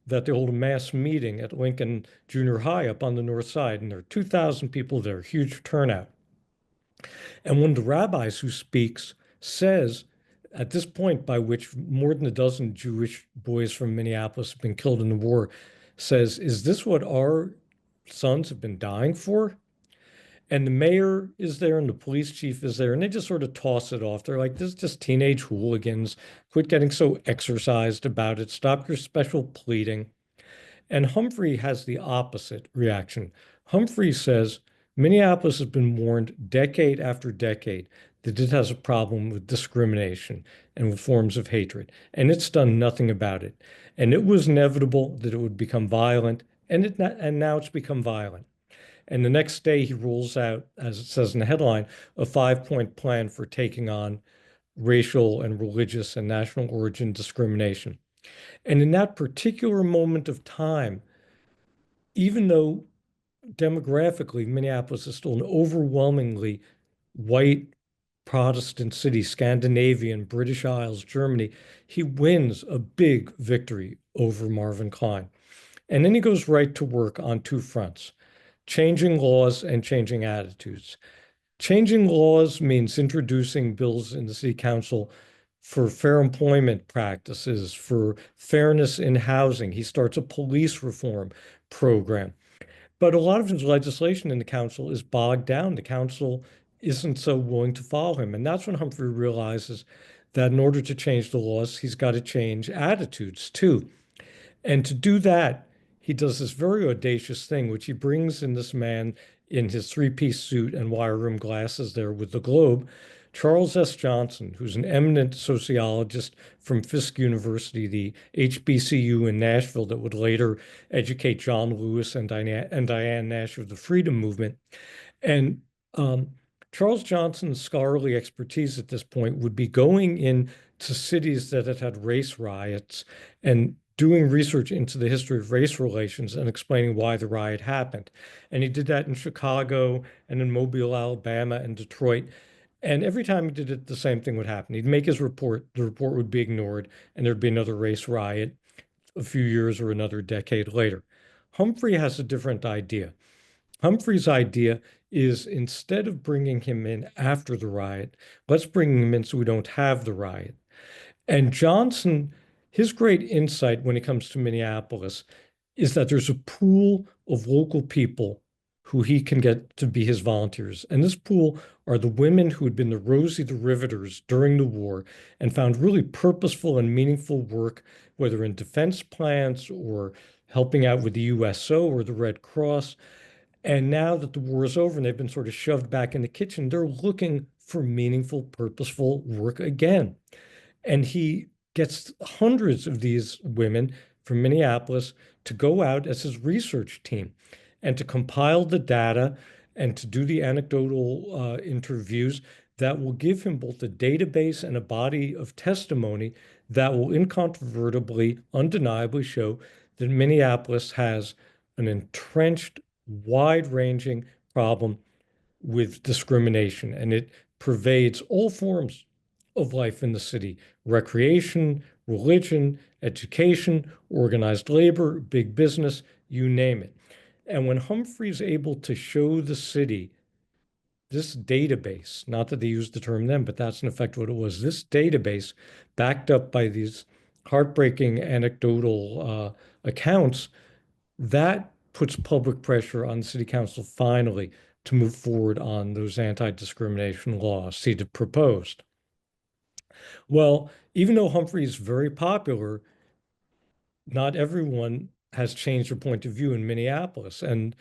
that they hold a mass meeting at Lincoln Junior High up on the north side. And there are 2,000 people there, huge turnout. And one of the rabbis who speaks says, at this point, by which more than a dozen Jewish boys from Minneapolis have been killed in the war, says, is this what our sons have been dying for. And the mayor is there and the police chief is there, and they just sort of toss it off. They're like, this is just teenage hooligans. Quit getting so exercised about it. Stop your special pleading. And Humphrey has the opposite reaction. Humphrey says Minneapolis has been warned decade after decade that it has a problem with discrimination and with forms of hatred, and it's done nothing about it. And it was inevitable that it would become violent, and now it's become violent. And the next day, he rolls out, as it says in the headline, a 5-point plan for taking on racial and religious and national origin discrimination. And in that particular moment of time, even though demographically Minneapolis is still an overwhelmingly white Protestant city, Scandinavian, British Isles, Germany, he wins a big victory over Marvin Klein. And then he goes right to work on two fronts: changing laws and changing attitudes. Changing laws means introducing bills in the city council for fair employment practices, for fairness in housing. He starts a police reform program. But a lot of his legislation in the council is bogged down. The council isn't so willing to follow him. And that's when Humphrey realizes that in order to change the laws, he's got to change attitudes too. And to do that, he does this very audacious thing, which he brings in this man in his three-piece suit and wire rim glasses there with the globe, Charles S. Johnson, who's an eminent sociologist from Fisk University, the HBCU in Nashville that would later educate John Lewis and Diane Nash of the Freedom Movement. And Charles Johnson's scholarly expertise at this point would be going into cities that had had race riots and doing research into the history of race relations and explaining why the riot happened. And he did that in Chicago and in Mobile, Alabama, and Detroit. And every time he did it, the same thing would happen. He'd make his report, the report would be ignored, and there'd be another race riot a few years or another decade later. Humphrey has a different idea. Humphrey's idea is, instead of bringing him in after the riot, let's bring him in so we don't have the riot. And Johnson, his great insight when it comes to Minneapolis is that there's a pool of local people who he can get to be his volunteers. And this pool are the women who had been the Rosie the Riveters during the war and found really purposeful and meaningful work, whether in defense plants or helping out with the USO or the Red Cross. And now that the war is over and they've been sort of shoved back in the kitchen, they're looking for meaningful, purposeful work again. And he gets hundreds of these women from Minneapolis to go out as his research team and to compile the data and to do the anecdotal interviews that will give him both a database and a body of testimony that will incontrovertibly, undeniably show that Minneapolis has an entrenched, wide-ranging problem with discrimination, and it pervades all forms of life in the city: recreation, religion, education, organized labor, big business, you name it. And when Humphrey's able to show the city this database, not that they used the term then, but that's in effect what it was, this database backed up by these heartbreaking anecdotal accounts, that puts public pressure on the city council finally to move forward on those anti-discrimination laws he had proposed. Well, even though Humphrey is very popular, not everyone has changed their point of view in Minneapolis. And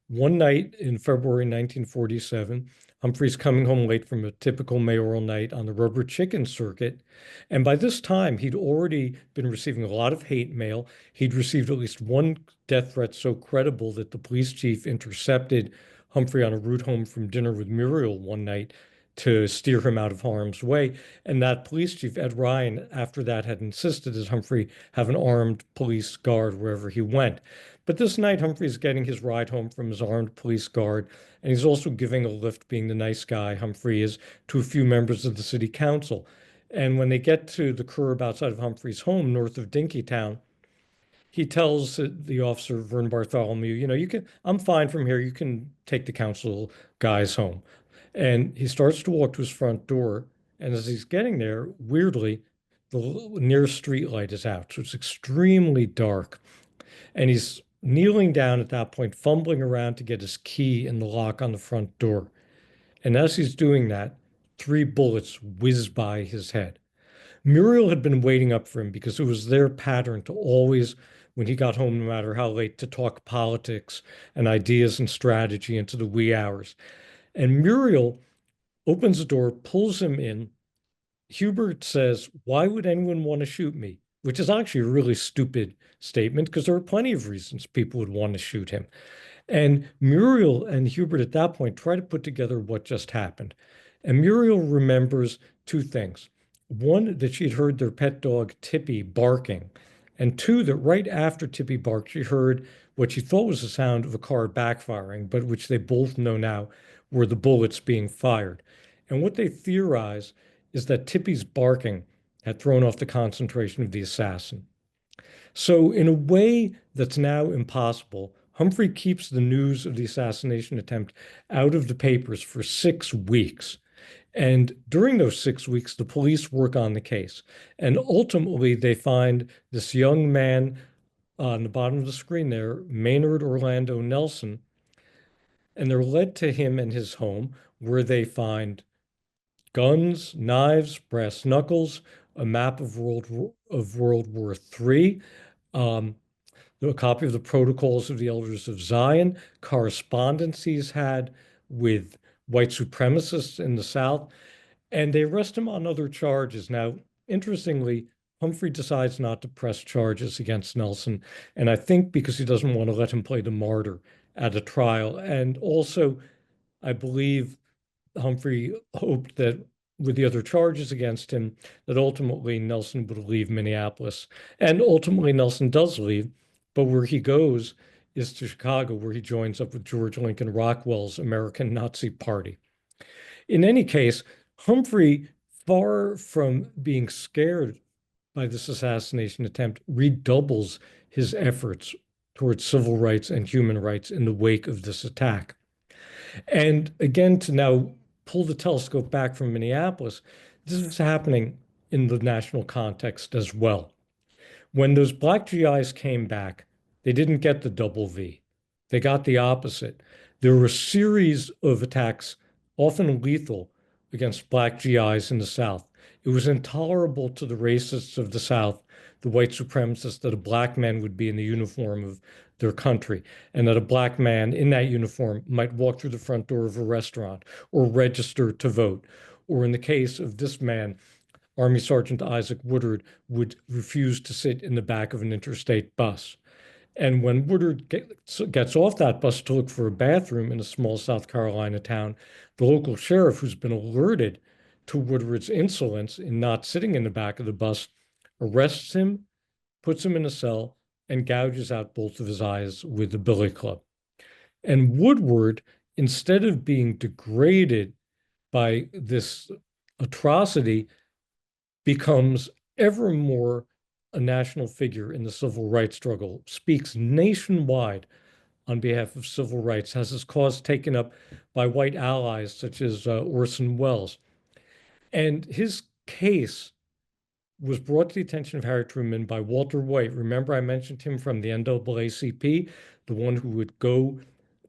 one night in February 1947, Humphrey's coming home late from a typical mayoral night on the rubber chicken circuit. And by this time, he'd already been receiving a lot of hate mail. He'd received at least one death threat so credible that the police chief intercepted Humphrey on a route home from dinner with Muriel one night to steer him out of harm's way. And that police chief, Ed Ryan, after that had insisted that Humphrey have an armed police guard wherever he went. But this night, Humphrey's getting his ride home from his armed police guard, and he's also giving a lift, being the nice guy Humphrey is, to a few members of the city council. And when they get to the curb outside of Humphrey's home, north of Dinkytown, he tells the officer, Vern Bartholomew, I'm fine from here. You can take the council guys home. And he starts to walk to his front door. And as he's getting there, weirdly, the nearest street light is out. So it's extremely dark. And he's kneeling down at that point, fumbling around to get his key in the lock on the front door. And as he's doing that, 3 bullets whiz by his head. Muriel had been waiting up for him because it was their pattern to always, when he got home, no matter how late, to talk politics and ideas and strategy into the wee hours. And Muriel opens the door, pulls him in. Hubert says, "Why would anyone want to shoot me?" Which is actually a really stupid statement because there are plenty of reasons people would want to shoot him. And Muriel and Hubert at that point try to put together what just happened. And Muriel remembers 2 things. One, that she'd heard their pet dog Tippy barking. And 2, that right after Tippy barked, she heard what she thought was the sound of a car backfiring, but which they both know now were the bullets being fired. And what they theorize is that Tippy's barking had thrown off the concentration of the assassin. So, in a way that's now impossible, Humphrey keeps the news of the assassination attempt out of the papers for 6 weeks. And during those 6 weeks, the police work on the case. And ultimately, they find this young man on the bottom of the screen there, Maynard Orlando Nelson. And they're led to him and his home, where they find guns, knives, brass knuckles, a map of World War III, um, a copy of the Protocols of the Elders of Zion, correspondence he's had with white supremacists in the South, and they arrest him on other charges. Now, interestingly, Humphrey decides not to press charges against Nelson, and I think because he doesn't want to let him play the martyr at a trial. And also, I believe Humphrey hoped that with the other charges against him, that ultimately Nelson would leave Minneapolis. And ultimately, Nelson does leave, but where he goes is to Chicago, where he joins up with George Lincoln Rockwell's American Nazi Party. In any case, Humphrey, far from being scared by this assassination attempt, redoubles his efforts towards civil rights and human rights in the wake of this attack. And again, to now pull the telescope back from Minneapolis, this is happening in the national context as well. When those black GIs came back, they didn't get the double V. They got the opposite. There were a series of attacks, often lethal, against black GIs in the South. It was intolerable to the racists of the South, the white supremacists, that a black man would be in the uniform of their country, and that a black man in that uniform might walk through the front door of a restaurant or register to vote. Or in the case of this man, Army Sergeant Isaac Woodard would refuse to sit in the back of an interstate bus. And when Woodard gets off that bus to look for a bathroom in a small South Carolina town, the local sheriff, who's been alerted to Woodard's insolence in not sitting in the back of the bus, arrests him, puts him in a cell, and gouges out both of his eyes with a billy club. And Woodward, instead of being degraded by this atrocity, becomes ever more a national figure in the civil rights struggle, speaks nationwide on behalf of civil rights, has his cause taken up by white allies such as Orson Welles. And his case was brought to the attention of Harry Truman by Walter White. Remember, I mentioned him from the NAACP, the one who would go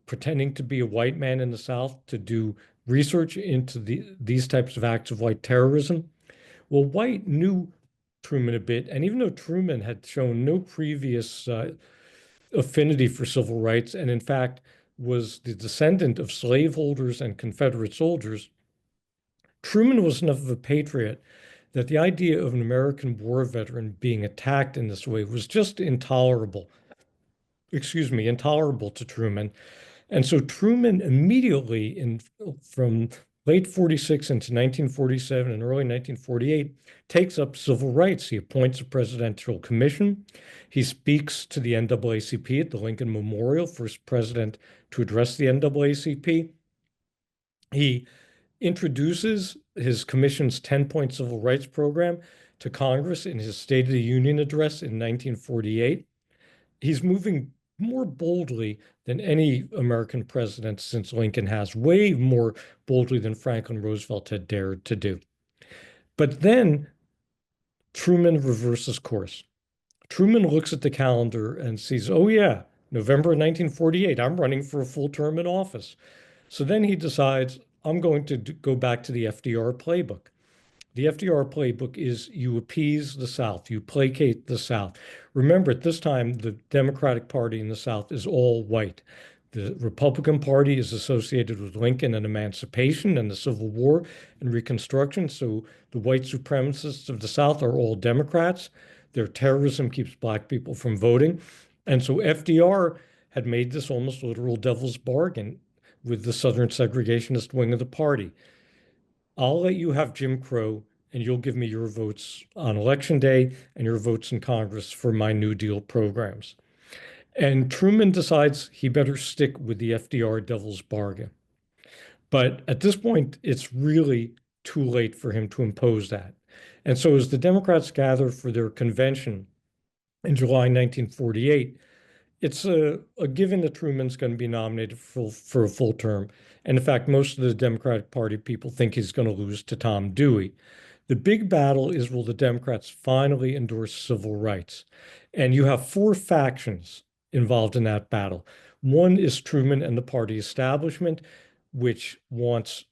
pretending to be a white man in the South to do research into these types of acts of white terrorism. Well, White knew Truman a bit, and even though Truman had shown no previous affinity for civil rights, and in fact was the descendant of slaveholders and Confederate soldiers, Truman was enough of a patriot that the idea of an American war veteran being attacked in this way was just intolerable. Intolerable to Truman. And so Truman immediately, from late 46 into 1947 and early 1948, takes up civil rights. He appoints a presidential commission. He speaks to the NAACP at the Lincoln Memorial, first president to address the NAACP. He introduces his commission's 10-point civil rights program to Congress in his State of the Union address in 1948. He's moving more boldly than any American president since Lincoln has, way more boldly than Franklin Roosevelt had dared to do. But then Truman reverses course. Truman looks at the calendar and sees, oh yeah, November 1948, I'm running for a full term in office. So then he decides, I'm going to go back to the FDR playbook. The FDR playbook is you appease the South, you placate the South. Remember, at this time, the Democratic Party in the South is all white. The Republican Party is associated with Lincoln and emancipation and the Civil War and Reconstruction. So the white supremacists of the South are all Democrats. Their terrorism keeps black people from voting. And so FDR had made this almost literal devil's bargain with the Southern segregationist wing of the party. I'll let you have Jim Crow, and you'll give me your votes on election day and your votes in Congress for my New Deal programs. And Truman decides he better stick with the FDR devil's bargain. But at this point, it's really too late for him to impose that. And so as the Democrats gather for their convention in July 1948, it's a given that Truman's going to be nominated for a full term. And in fact, most of the Democratic Party people think he's going to lose to Tom Dewey. The big battle is, will the Democrats finally endorse civil rights? And you have four factions involved in that battle. One is Truman and the party establishment, which wants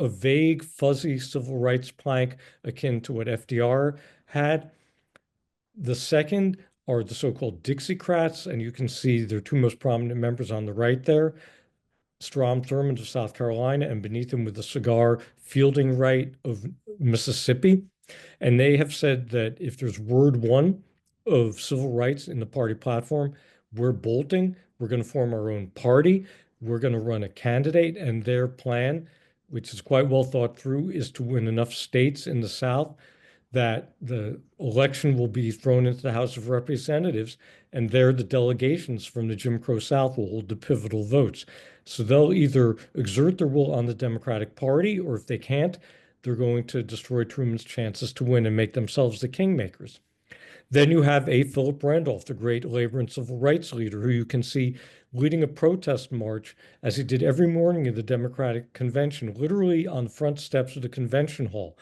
a vague, fuzzy civil rights plank akin to what FDR had. The second are the so-called Dixiecrats, and you can see their two most prominent members on the right there, Strom Thurmond of South Carolina, and beneath him with the cigar, Fielding Wright of Mississippi. And they have said that if there's word one of civil rights in the party platform, we're bolting, we're going to form our own party, we're going to run a candidate, and their plan, which is quite well thought through, is to win enough states in the South that the election will be thrown into the House of Representatives, and there the delegations from the Jim Crow South will hold the pivotal votes. So they'll either exert their will on the Democratic Party, or if they can't, they're going to destroy Truman's chances to win and make themselves the kingmakers. Then you have A. Philip Randolph, the great labor and civil rights leader, who you can see leading a protest march, as he did every morning in the Democratic Convention, literally on the front steps of the convention hall.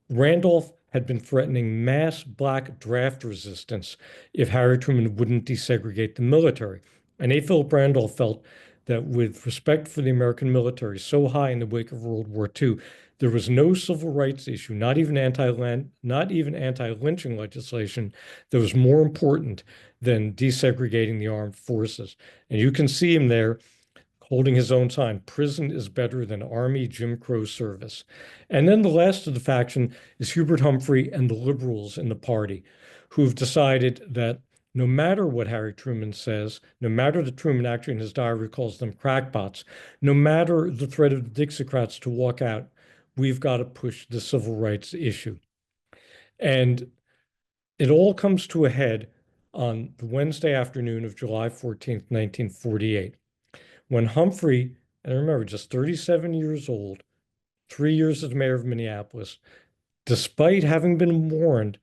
Randolph had been threatening mass black draft resistance if Harry Truman wouldn't desegregate the military. And A. Philip Randolph felt that with respect for the American military so high in the wake of World War II, there was no civil rights issue, not even anti-lynching legislation, that was more important than desegregating the armed forces. And you can see him there holding his own sign, prison is better than Army Jim Crow service. And then the last of the faction is Hubert Humphrey and the liberals in the party, who've decided that no matter what Harry Truman says, no matter that Truman actually in his diary calls them crackpots, no matter the threat of the Dixiecrats to walk out, we've got to push the civil rights issue. And it all comes to a head on the Wednesday afternoon of July 14th, 1948. When Humphrey, and remember, just 37 years old, 3 years as mayor of Minneapolis, despite having been warned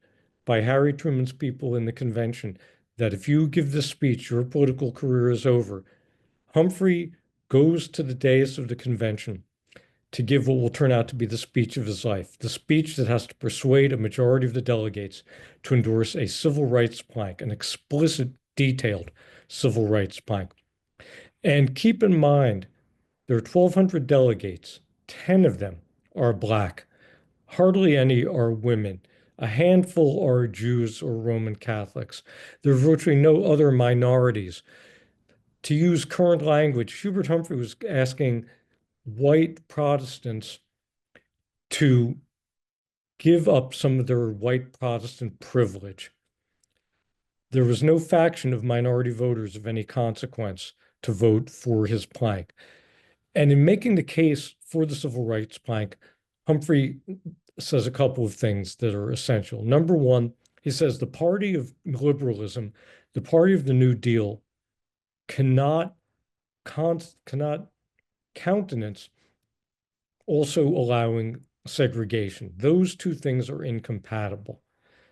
by Harry Truman's people in the convention that if you give this speech, your political career is over, Humphrey goes to the dais of the convention to give what will turn out to be the speech of his life, the speech that has to persuade a majority of the delegates to endorse a civil rights plank, an explicit, detailed civil rights plank. And keep in mind, there are 1,200 delegates. 10 of them are black. Hardly any are women. A handful are Jews or Roman Catholics. There are virtually no other minorities. To use current language, Hubert Humphrey was asking white Protestants to give up some of their white Protestant privilege. There was no faction of minority voters of any consequence to vote for his plank. And in making the case for the civil rights plank, Humphrey says a couple of things that are essential. Number one, he says the party of liberalism, the party of the New Deal, cannot countenance also allowing segregation. Those two things are incompatible.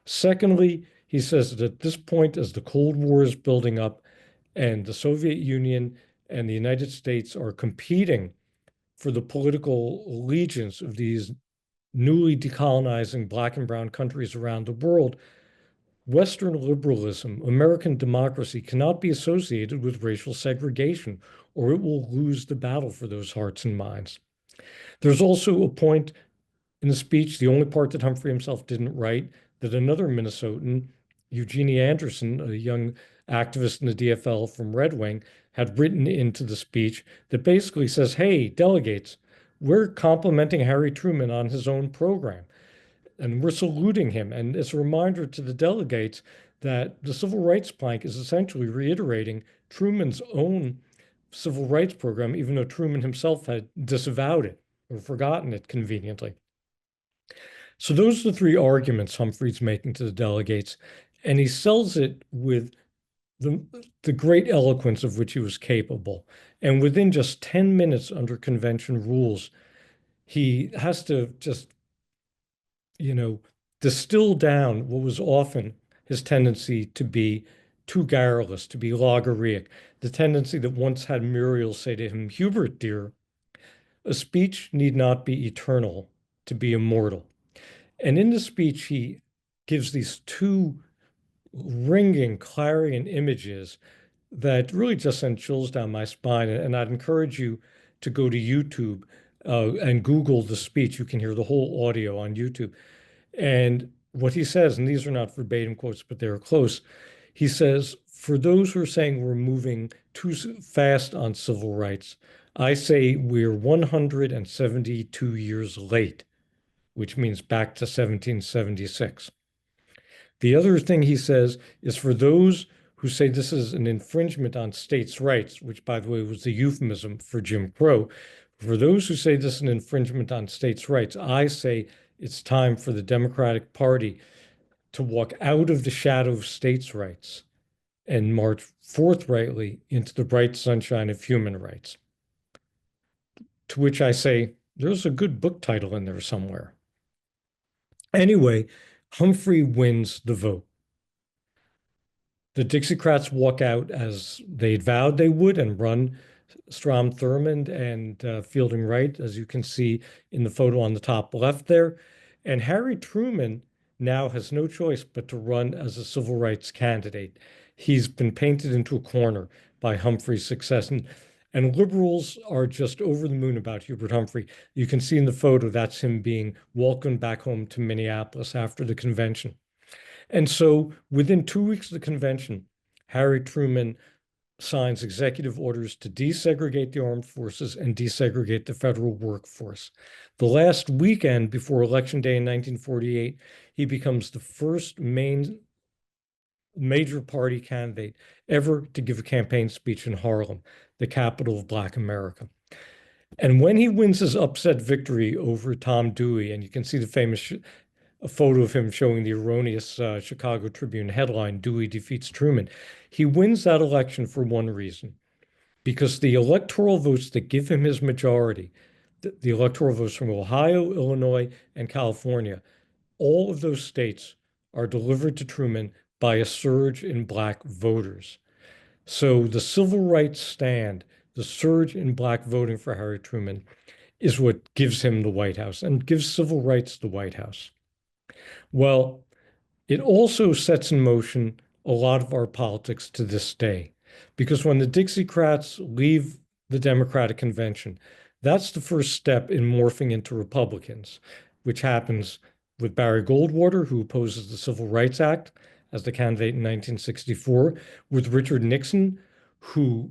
Secondly, he says that at this point, as the Cold War is building up and the Soviet Union and the United States are competing for the political allegiance of these newly decolonizing black and brown countries around the world, Western liberalism, American democracy cannot be associated with racial segregation, or it will lose the battle for those hearts and minds. There's also a point in the speech, the only part that Humphrey himself didn't write, that another Minnesotan, Eugenie Anderson, a young activist in the DFL from Red Wing, had written into the speech that basically says, hey, delegates, we're complimenting Harry Truman on his own program, and we're saluting him. And it's a reminder to the delegates that the civil rights plank is essentially reiterating Truman's own civil rights program, even though Truman himself had disavowed it or forgotten it conveniently. So those are the three arguments Humphrey's making to the delegates, and he sells it with the great eloquence of which he was capable. And within just 10 minutes under convention rules, he has to just, distill down what was often his tendency to be too garrulous, to be logorrheic, the tendency that once had Muriel say to him, Hubert, dear, a speech need not be eternal to be immortal. And in the speech, he gives these two ringing, clarion images that really just send chills down my spine. And I'd encourage you to go to YouTube and Google the speech. You can hear the whole audio on YouTube. And what he says, and these are not verbatim quotes, but they're close. He says, for those who are saying we're moving too fast on civil rights, I say we're 172 years late, which means back to 1776. The other thing he says is for those who say this is an infringement on states' rights, which, by the way, was the euphemism for Jim Crow, for those who say this is an infringement on states' rights, I say it's time for the Democratic Party to walk out of the shadow of states' rights and march forthrightly into the bright sunshine of human rights. To which I say, there's a good book title in there somewhere. Anyway, Humphrey wins the vote. The Dixiecrats walk out as they'd vowed they would and run Strom Thurmond and Fielding Wright, as you can see in the photo on the top left there. And Harry Truman now has no choice but to run as a civil rights candidate. He's been painted into a corner by Humphrey's success. And liberals are just over the moon about Hubert Humphrey. You can see in the photo that's him being welcomed back home to Minneapolis after the convention. And so within 2 weeks of the convention, Harry Truman signs executive orders to desegregate the armed forces and desegregate the federal workforce. The last weekend before Election Day in 1948, he becomes the first major party candidate ever to give a campaign speech in Harlem, the capital of Black America. And when he wins his upset victory over Tom Dewey, and you can see the famous a photo of him showing the erroneous Chicago Tribune headline, Dewey defeats Truman. He wins that election for one reason, because the electoral votes that give him his majority, the electoral votes from Ohio, Illinois, and California, all of those states are delivered to Truman by a surge in Black voters. So the civil rights stand, the surge in Black voting for Harry Truman, is what gives him the White House and gives civil rights the White House. Well, it also sets in motion a lot of our politics to this day, because when the Dixiecrats leave the Democratic Convention, that's the first step in morphing into Republicans, which happens with Barry Goldwater, who opposes the Civil Rights Act as the candidate in 1964, with Richard Nixon, who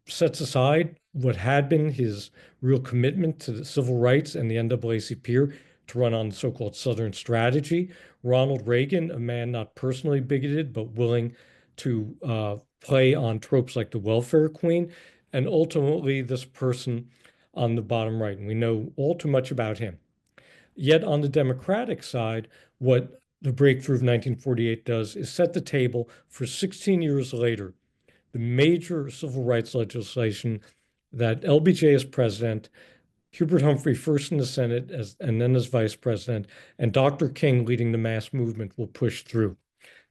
sets aside what had been his real commitment to the civil rights and the NAACP to run on the so-called Southern strategy. Ronald Reagan, a man not personally bigoted, but willing to play on tropes like the welfare queen, and ultimately this person on the bottom right. And we know all too much about him. Yet on the Democratic side, what the breakthrough of 1948 does is set the table for 16 years later, the major civil rights legislation that LBJ as president, Hubert Humphrey first in the Senate and then as vice president, and Dr. King leading the mass movement will push through.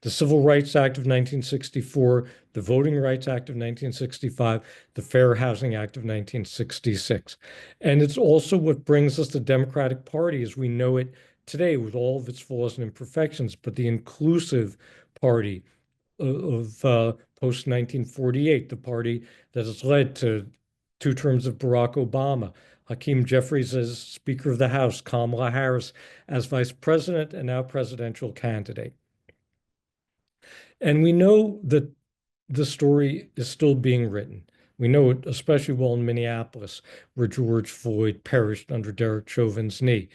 The Civil Rights Act of 1964, the Voting Rights Act of 1965, the Fair Housing Act of 1966. And it's also what brings us the Democratic Party as we know it today, with all of its flaws and imperfections, but the inclusive party of post-1948, the party that has led to 2 terms of Barack Obama, Hakeem Jeffries as Speaker of the House, Kamala Harris as Vice President and now presidential candidate. And we know that the story is still being written. We know it especially well in Minneapolis, where George Floyd perished under Derek Chauvin's knee.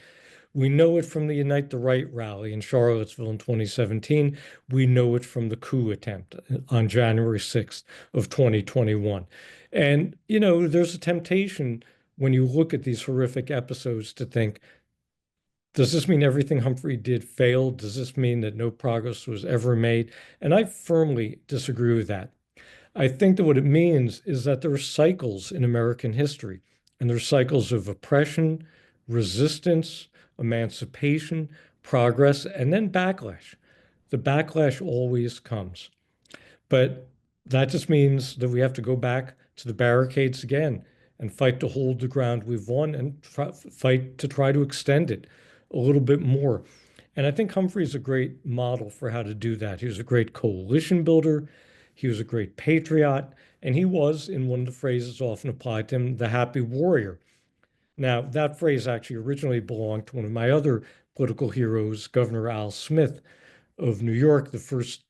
We know it from the Unite the Right rally in Charlottesville in 2017. We know it from the coup attempt on January 6th of 2021. And, there's a temptation when you look at these horrific episodes to think, does this mean everything Humphrey did failed? Does this mean that no progress was ever made? And I firmly disagree with that. I think that what it means is that there are cycles in American history, and there are cycles of oppression, resistance, emancipation, progress, and then backlash. The backlash always comes. But that just means that we have to go back to the barricades again and fight to hold the ground we've won and fight to try to extend it a little bit more. And I think Humphrey is a great model for how to do that. He was a great coalition builder. He was a great patriot. And he was, in one of the phrases often applied to him, the happy warrior. Now, that phrase actually originally belonged to one of my other political heroes, Governor Al Smith of New York, the first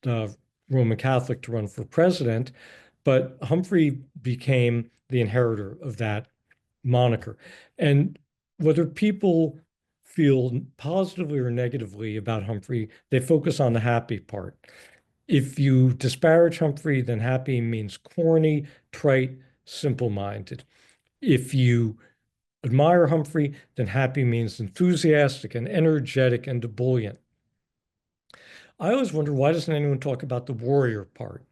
Roman Catholic to run for president. But Humphrey became the inheritor of that moniker. And whether people feel positively or negatively about Humphrey, they focus on the happy part. If you disparage Humphrey, then happy means corny, trite, simple-minded. If you admire Humphrey, then happy means enthusiastic and energetic and ebullient. I always wonder, why doesn't anyone talk about the warrior part?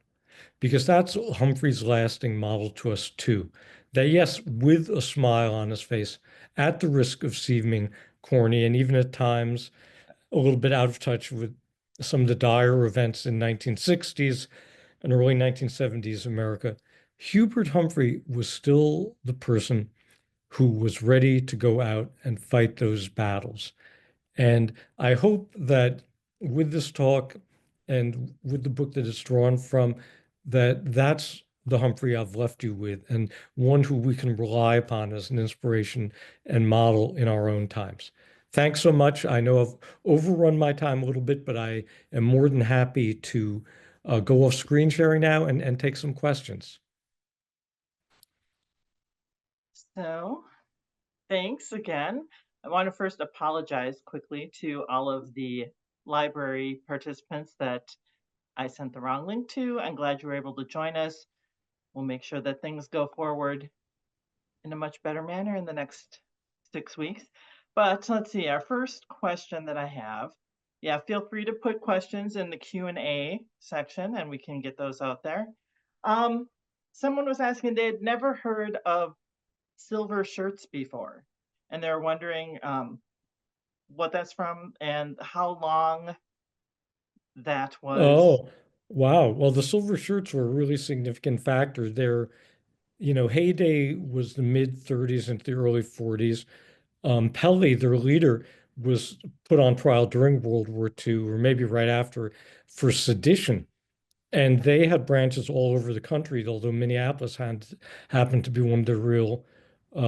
Because that's Humphrey's lasting model to us too. That yes, with a smile on his face, at the risk of seeming corny and even at times a little bit out of touch with some of the dire events in 1960s and early 1970s America, Hubert Humphrey was still the person who was ready to go out and fight those battles. And I hope that with this talk and with the book that it's drawn from, that's the Humphrey I've left you with, and one who we can rely upon as an inspiration and model in our own times. Thanks so much. I know I've overrun my time a little bit, but I am more than happy to go off screen sharing now and take some questions. So, thanks again. I want to first apologize quickly to all of the library participants that I sent the wrong link to. I'm glad you were able to join us. We'll make sure that things go forward in a much better manner in the next 6 weeks. But let's see, our first question that I have, feel free to put questions in the Q&A section and we can get those out there. Someone was asking, they had never heard of silver shirts before, and they're wondering what that's from and how long that was. Oh, wow. Well, the silver shirts were a really significant factor. Their, heyday was the mid 30s into the early 40s. Pele, their leader, was put on trial during World War II, or maybe right after, for sedition. And they had branches all over the country, although Minneapolis happened to be one of their real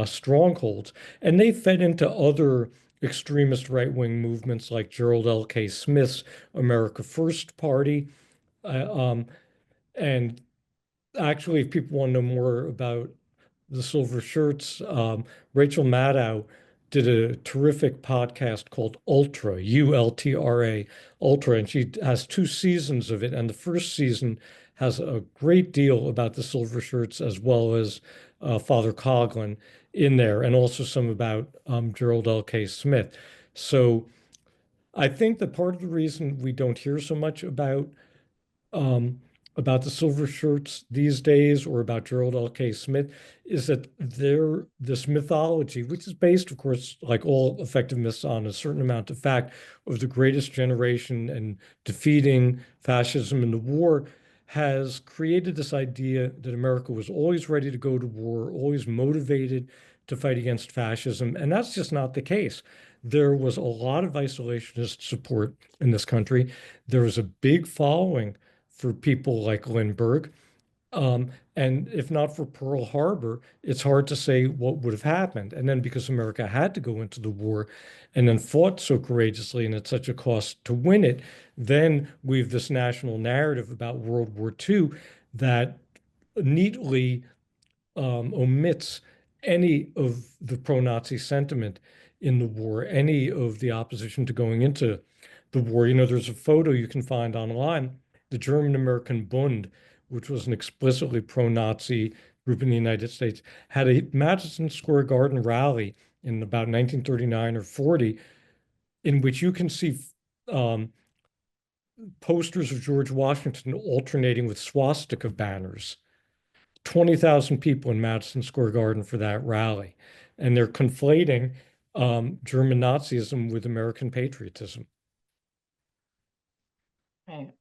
strongholds. And they fed into other extremist right-wing movements like Gerald L.K. Smith's America First Party. And actually, if people want to know more about the Silver Shirts, Rachel Maddow did a terrific podcast called Ultra, Ultra, Ultra, and she has 2 seasons of it. And the first season has a great deal about the Silver Shirts as well as Father Coughlin in there, and also some about Gerald L.K. Smith. So I think that part of the reason we don't hear so much about the Silver Shirts these days or about Gerald L.K. Smith is that this mythology, which is based, of course, like all effective myths, on a certain amount of fact, of the greatest generation and defeating fascism in the war, has created this idea that America was always ready to go to war, always motivated to fight against fascism. And that's just not the case. There was a lot of isolationist support in this country. There was a big following for people like Lindbergh. And if not for Pearl Harbor, it's hard to say what would have happened. And then because America had to go into the war and then fought so courageously and at such a cost to win it, then we have this national narrative about World War II that neatly omits any of the pro-Nazi sentiment in the war, any of the opposition to going into the war. You know, there's a photo you can find online, the German-American Bund, which was an explicitly pro-Nazi group in the United States, had a Madison Square Garden rally in about 1939 or 40, in which you can see um, posters of George Washington alternating with swastika banners. 20,000 people in Madison Square Garden for that rally. And they're conflating German Nazism with American patriotism. Okay.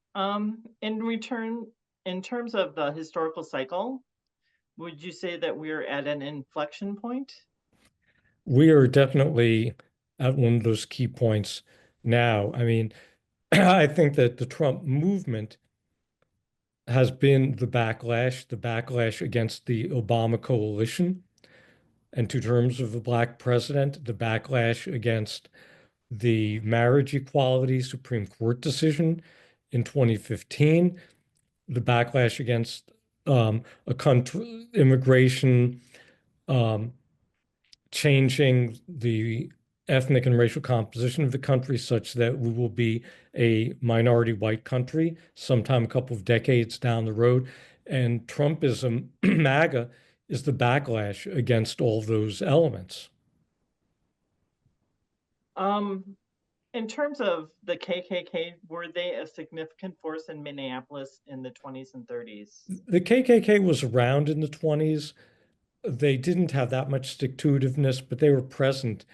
In terms of the historical cycle, would you say that we're at an inflection point? We are definitely at one of those key points now. I mean, I think that the Trump movement has been the backlash against the Obama coalition and 2 terms of a black president, the backlash against the marriage equality Supreme Court decision in 2015, the backlash against a country immigration, um, changing the ethnic and racial composition of the country such that we will be a minority white country sometime a couple of decades down the road. And Trumpism, MAGA, is the backlash against all those elements. In terms of the KKK, were they a significant force in Minneapolis in the 20s and 30s? The KKK was around in the 20s. They didn't have that much stick-to-itiveness, but they were present.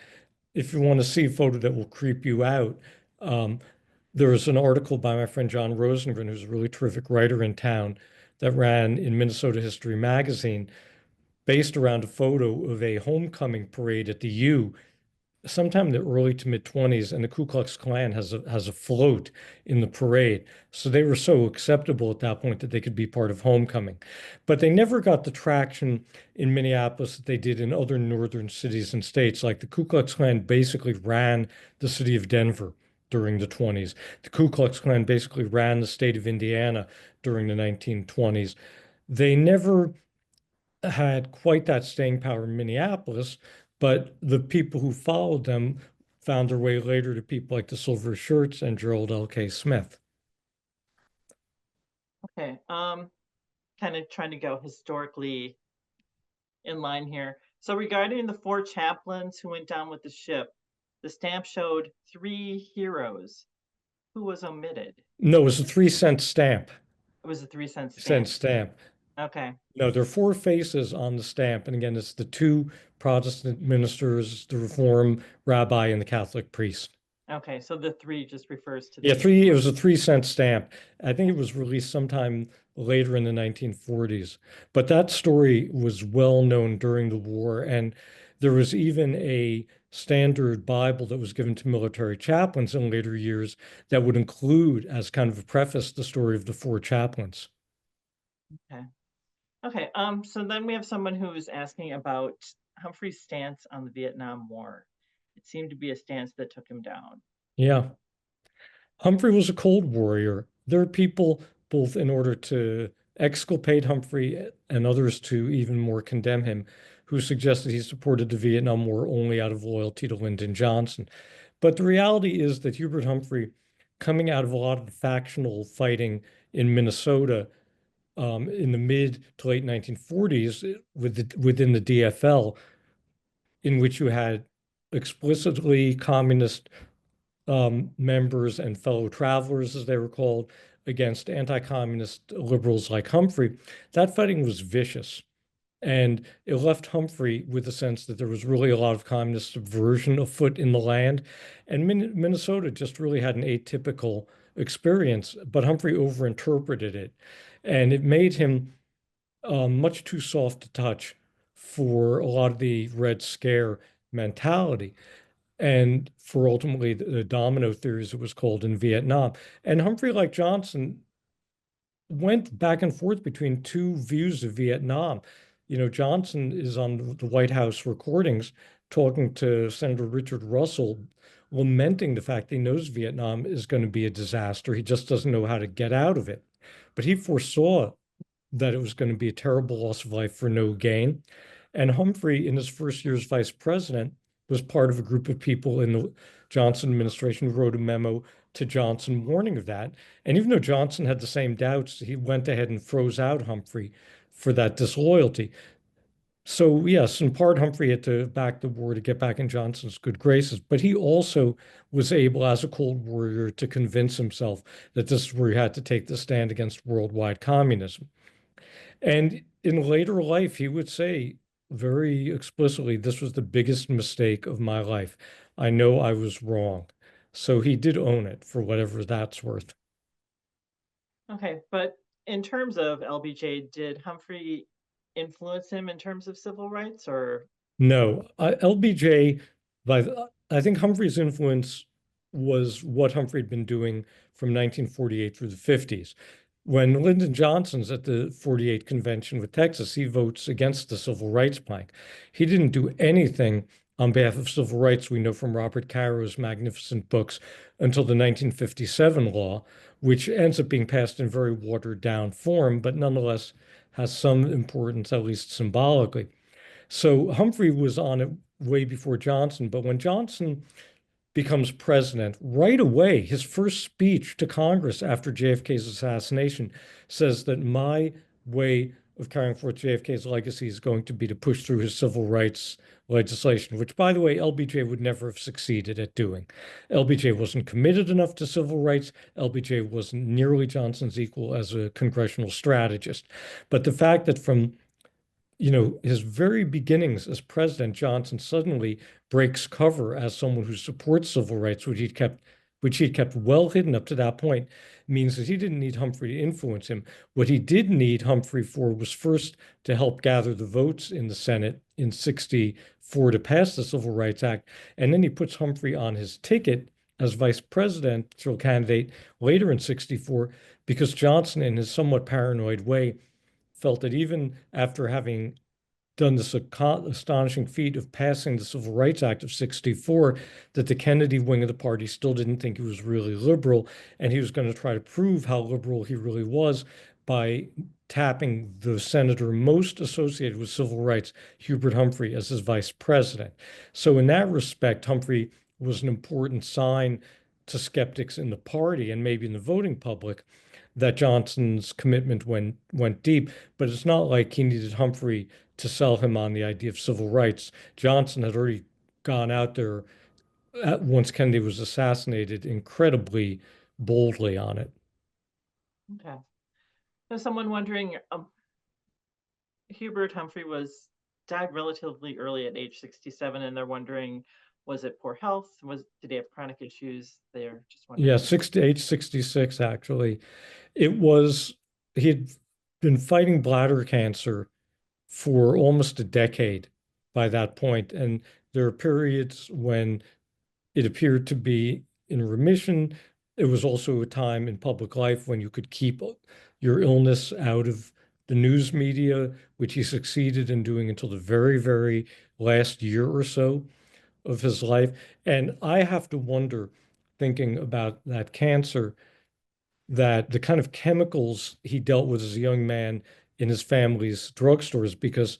If you want to see a photo that will creep you out, there was an article by my friend John Rosengren, who's a really terrific writer in town, that ran in Minnesota History Magazine, based around a photo of a homecoming parade at the U sometime in the early to mid 20s, and the Ku Klux Klan has a float in the parade. So they were so acceptable at that point that they could be part of homecoming. But they never got the traction in Minneapolis that they did in other northern cities and states. Like the Ku Klux Klan basically ran the city of Denver during the 20s. The Ku Klux Klan basically ran the state of Indiana during the 1920s. They never had quite that staying power in Minneapolis, but the people who followed them found their way later to people like the Silver Shirts and Gerald L.K. Smith. Okay, kind of trying to go historically in line here. So regarding the 4 chaplains who went down with the ship, the stamp showed 3 heroes. Who was omitted? No, it was a 3-cent stamp. It was a 3-cent stamp. Cent stamp. Okay. No, there are 4 faces on the stamp. And again, it's the 2 Protestant ministers, the Reform rabbi, and the Catholic priest. Okay, so the 3 just refers to Yeah, the it was a 3-cent stamp. I think it was released sometime later in the 1940s. But that story was well known during the war. And there was even a standard Bible that was given to military chaplains in later years that would include, as kind of a preface, the story of the 4 chaplains. Okay. Okay, so then we have someone who's asking about Humphrey's stance on the Vietnam War. It seemed to be a stance that took him down. Yeah. Humphrey was a cold warrior. There are people, both in order to exculpate Humphrey and others to even more condemn him, who suggested he supported the Vietnam War only out of loyalty to Lyndon Johnson. But the reality is that Hubert Humphrey, coming out of a lot of the factional fighting in Minnesota in the mid to late 1940s within the DFL, in which you had explicitly communist members and fellow travelers, as they were called, against anti-communist liberals like Humphrey, that fighting was vicious. And it left Humphrey with the sense that there was really a lot of communist subversion afoot in the land. And Minnesota just really had an atypical experience, but Humphrey overinterpreted it, and it made him much too soft to touch for a lot of the Red Scare mentality and for ultimately the domino theories it was called in Vietnam. And Humphrey, like Johnson, went back and forth between two views of Vietnam. Johnson is on the White House recordings talking to Senator Richard Russell, lamenting the fact that he knows Vietnam is going to be a disaster. He just doesn't know how to get out of it. But he foresaw that it was going to be a terrible loss of life for no gain. And Humphrey, in his first year as vice president, was part of a group of people in the Johnson administration who wrote a memo to Johnson warning of that. And even though Johnson had the same doubts, he went ahead and froze out Humphrey for that disloyalty. So, yes, in part, Humphrey had to back the war to get back in Johnson's good graces, but he also was able, as a Cold Warrior, to convince himself that this is where he had to take the stand against worldwide communism. And in later life, he would say very explicitly, this was the biggest mistake of my life. I know I was wrong. So he did own it for whatever that's worth. Okay, but in terms of LBJ, did Humphrey influence him in terms of civil rights or? No, LBJ, I think Humphrey's influence was what Humphrey had been doing from 1948 through the 50s. When Lyndon Johnson's at the 48 convention with Texas, he votes against the civil rights plank. He didn't do anything on behalf of civil rights, we know from Robert Caro's magnificent books, until the 1957 law, which ends up being passed in very watered down form, but nonetheless has some importance, at least symbolically. So Humphrey was on it way before Johnson, but when Johnson becomes president, right away, his first speech to Congress after JFK's assassination says that my way of carrying forth JFK's legacy is going to be to push through his civil rights legislation, which, by the way, LBJ would never have succeeded at doing. LBJ wasn't committed enough to civil rights. LBJ wasn't nearly Johnson's equal as a congressional strategist. But the fact that from his very beginnings as president, Johnson suddenly breaks cover as someone who supports civil rights, which he'd kept well hidden up to that point, means that he didn't need Humphrey to influence him. What he did need Humphrey for was first to help gather the votes in the Senate in 64 to pass the Civil Rights Act. And then he puts Humphrey on his ticket as vice presidential candidate later in 64 because Johnson, in his somewhat paranoid way, felt that even after having done this astonishing feat of passing the Civil Rights Act of 64, that the Kennedy wing of the party still didn't think he was really liberal, and he was going to try to prove how liberal he really was by tapping the senator most associated with civil rights, Hubert Humphrey, as his vice president. So in that respect, Humphrey was an important sign to skeptics in the party and maybe in the voting public that Johnson's commitment went deep, but it's not like he needed Humphrey to sell him on the idea of civil rights. Johnson had already gone out there once Kennedy was assassinated incredibly boldly on it. Okay. There's someone wondering, Hubert Humphrey died relatively early at age 67, and they're wondering, was it poor health? Did he have chronic issues? They're just wondering. Yeah, age 66, actually. He had been fighting bladder cancer for almost a decade by that point. And there are periods when it appeared to be in remission. It was also a time in public life when you could keep your illness out of the news media, which he succeeded in doing until the very, very last year or so of his life. And I have to wonder, thinking about that cancer, that the kind of chemicals he dealt with as a young man in his family's drugstores, because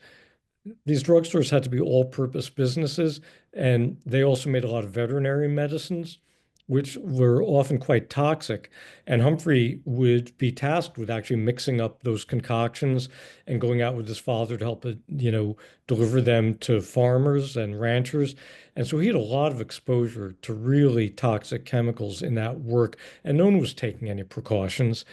these drugstores had to be all-purpose businesses, and they also made a lot of veterinary medicines, which were often quite toxic. And Humphrey would be tasked with actually mixing up those concoctions and going out with his father to help, deliver them to farmers and ranchers. And so he had a lot of exposure to really toxic chemicals in that work, and no one was taking any precautions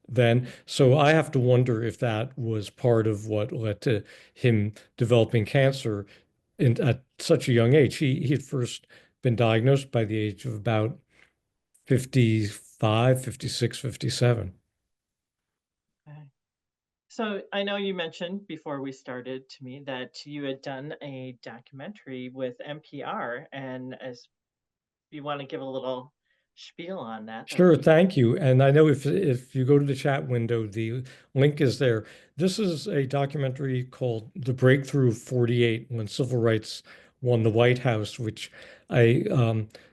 then. So I have to wonder if that was part of what led to him developing cancer at such a young age. He had first been diagnosed by the age of about 55 55, 56, 57. Okay. So I know you mentioned before we started to me that you had done a documentary with NPR, and as you want to give a little spiel on that, that would Sure, be thank you. And I know if you go to the chat window, the link is there. This is a documentary called The Breakthrough of 48 when civil rights won the White House, which I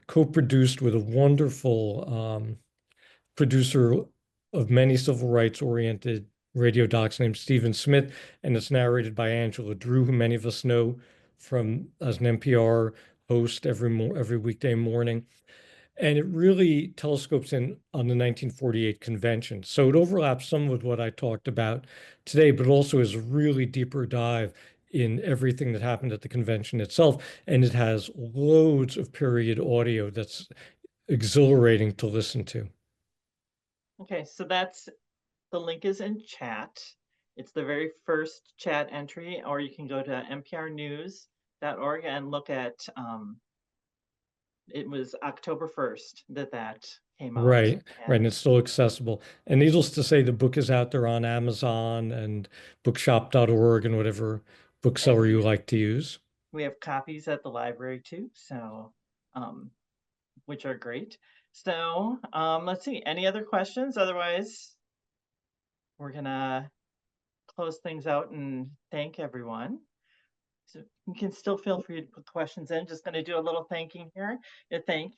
co-produced with a wonderful producer of many civil rights oriented radio docs named Stephen Smith, and it's narrated by Angela Drew, who many of us know from as an NPR host every weekday morning. And it really telescopes in on the 1948 convention. So it overlaps some with what I talked about today, but also is a really deeper dive in everything that happened at the convention itself. And it has loads of period audio that's exhilarating to listen to. okay. So that's the link is in chat. It's the very first chat entry, or you can go to nprnews.org and look at it was October 1st that came out. Right, right. And And it's still accessible. And needless to say, the book is out there on Amazon and bookshop.org and whatever bookseller you like to use. we have copies at the library too, so which are great. So let's see, any other questions? Otherwise, we're gonna close things out and thank everyone. So you can still feel free to put questions in. Just gonna do a little thanking here. To thank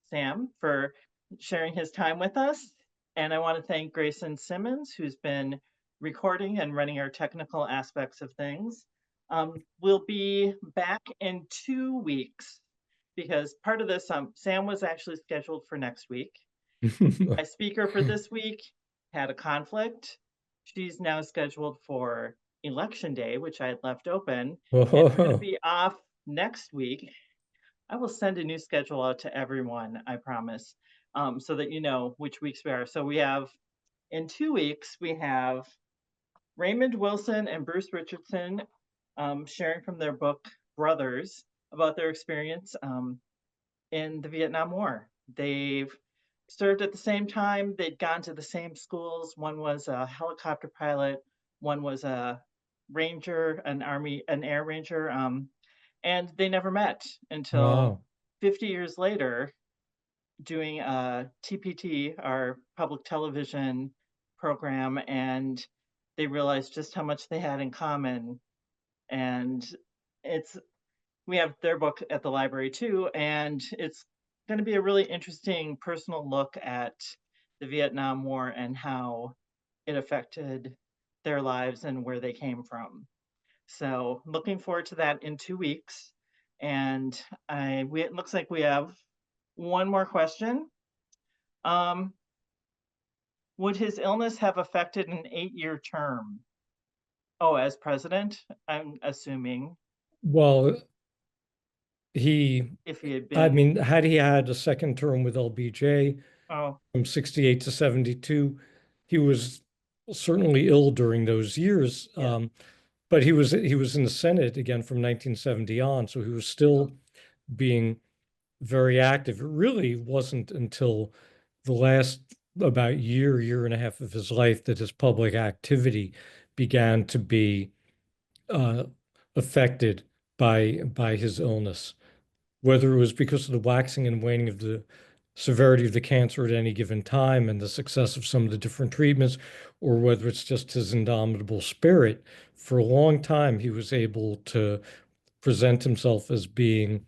Sam for sharing his time with us. And I want to thank Grayson Simmons, who's been recording and running our technical aspects of things. We'll be back in 2 weeks because part of this, Sam was actually scheduled for next week. My speaker for this week had a conflict. She's now scheduled for election day, which I had left open. And we're going to be off next week. I will send a new schedule out to everyone, I promise, so that you know which weeks we are. So we have, in 2 weeks, we have Raymond Wilson and Bruce Richardson sharing from their book, Brothers, about their experience in the Vietnam War. They've served at the same time. They'd gone to the same schools. One was a helicopter pilot. One was a ranger, an air ranger. And they never met until Wow. 50 years later doing TPT, our public television program, and they realized just how much they had in common. And it's we have their book at the library too, and it's going to be a really interesting personal look at the Vietnam War and how it affected their lives and where they came from. So looking forward to that in 2 weeks. And it looks like we have one more question. Would his illness have affected an 8-year term? Oh, as president, I'm assuming Well, if he had I been, mean, had he had a second term with LBJ oh, from 68 to 72, he was certainly ill during those years. yeah, But he was in the Senate again from 1970 on, so he was still being very active. It really wasn't until the last about year and a half of his life that his public activity began to be uh, affected by his illness. Whether it was because of the waxing and waning of the severity of the cancer at any given time and the success of some of the different treatments, or whether it's just his indomitable spirit, for a long time he was able to present himself as being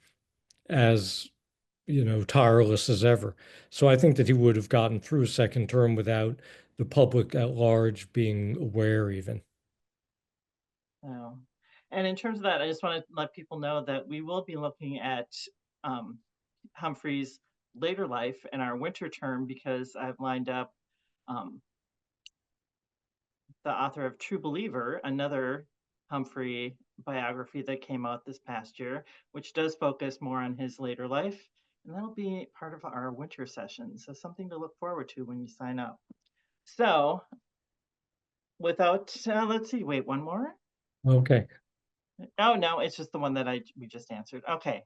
as tireless as ever. So I think that he would have gotten through a second term without the public at large being aware even. oh. And in terms of that, I just want to let people know that we will be looking at um, Humphrey's later life in our winter term because I've lined up the author of True Believer, another Humphrey biography that came out this past year, which does focus more on his later life. And that'll be part of our winter session. So something to look forward to when you sign up. So without, let's see, wait, one more? Okay. Oh, no, it's just the one that we just answered. Okay.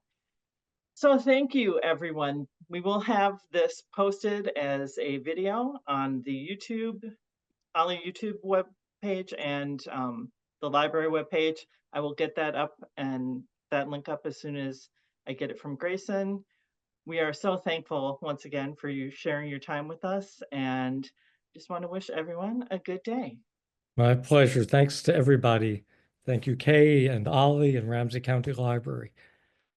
So thank you, everyone. We will have this posted as a video on the YouTube web page and the library web page. I will get that up and that link up as soon as I get it from Grayson. We are so thankful once again for you sharing your time with us, and just want to wish everyone a good day. My pleasure. Thanks to everybody. Thank you, Kay and Ollie and Ramsey County Library.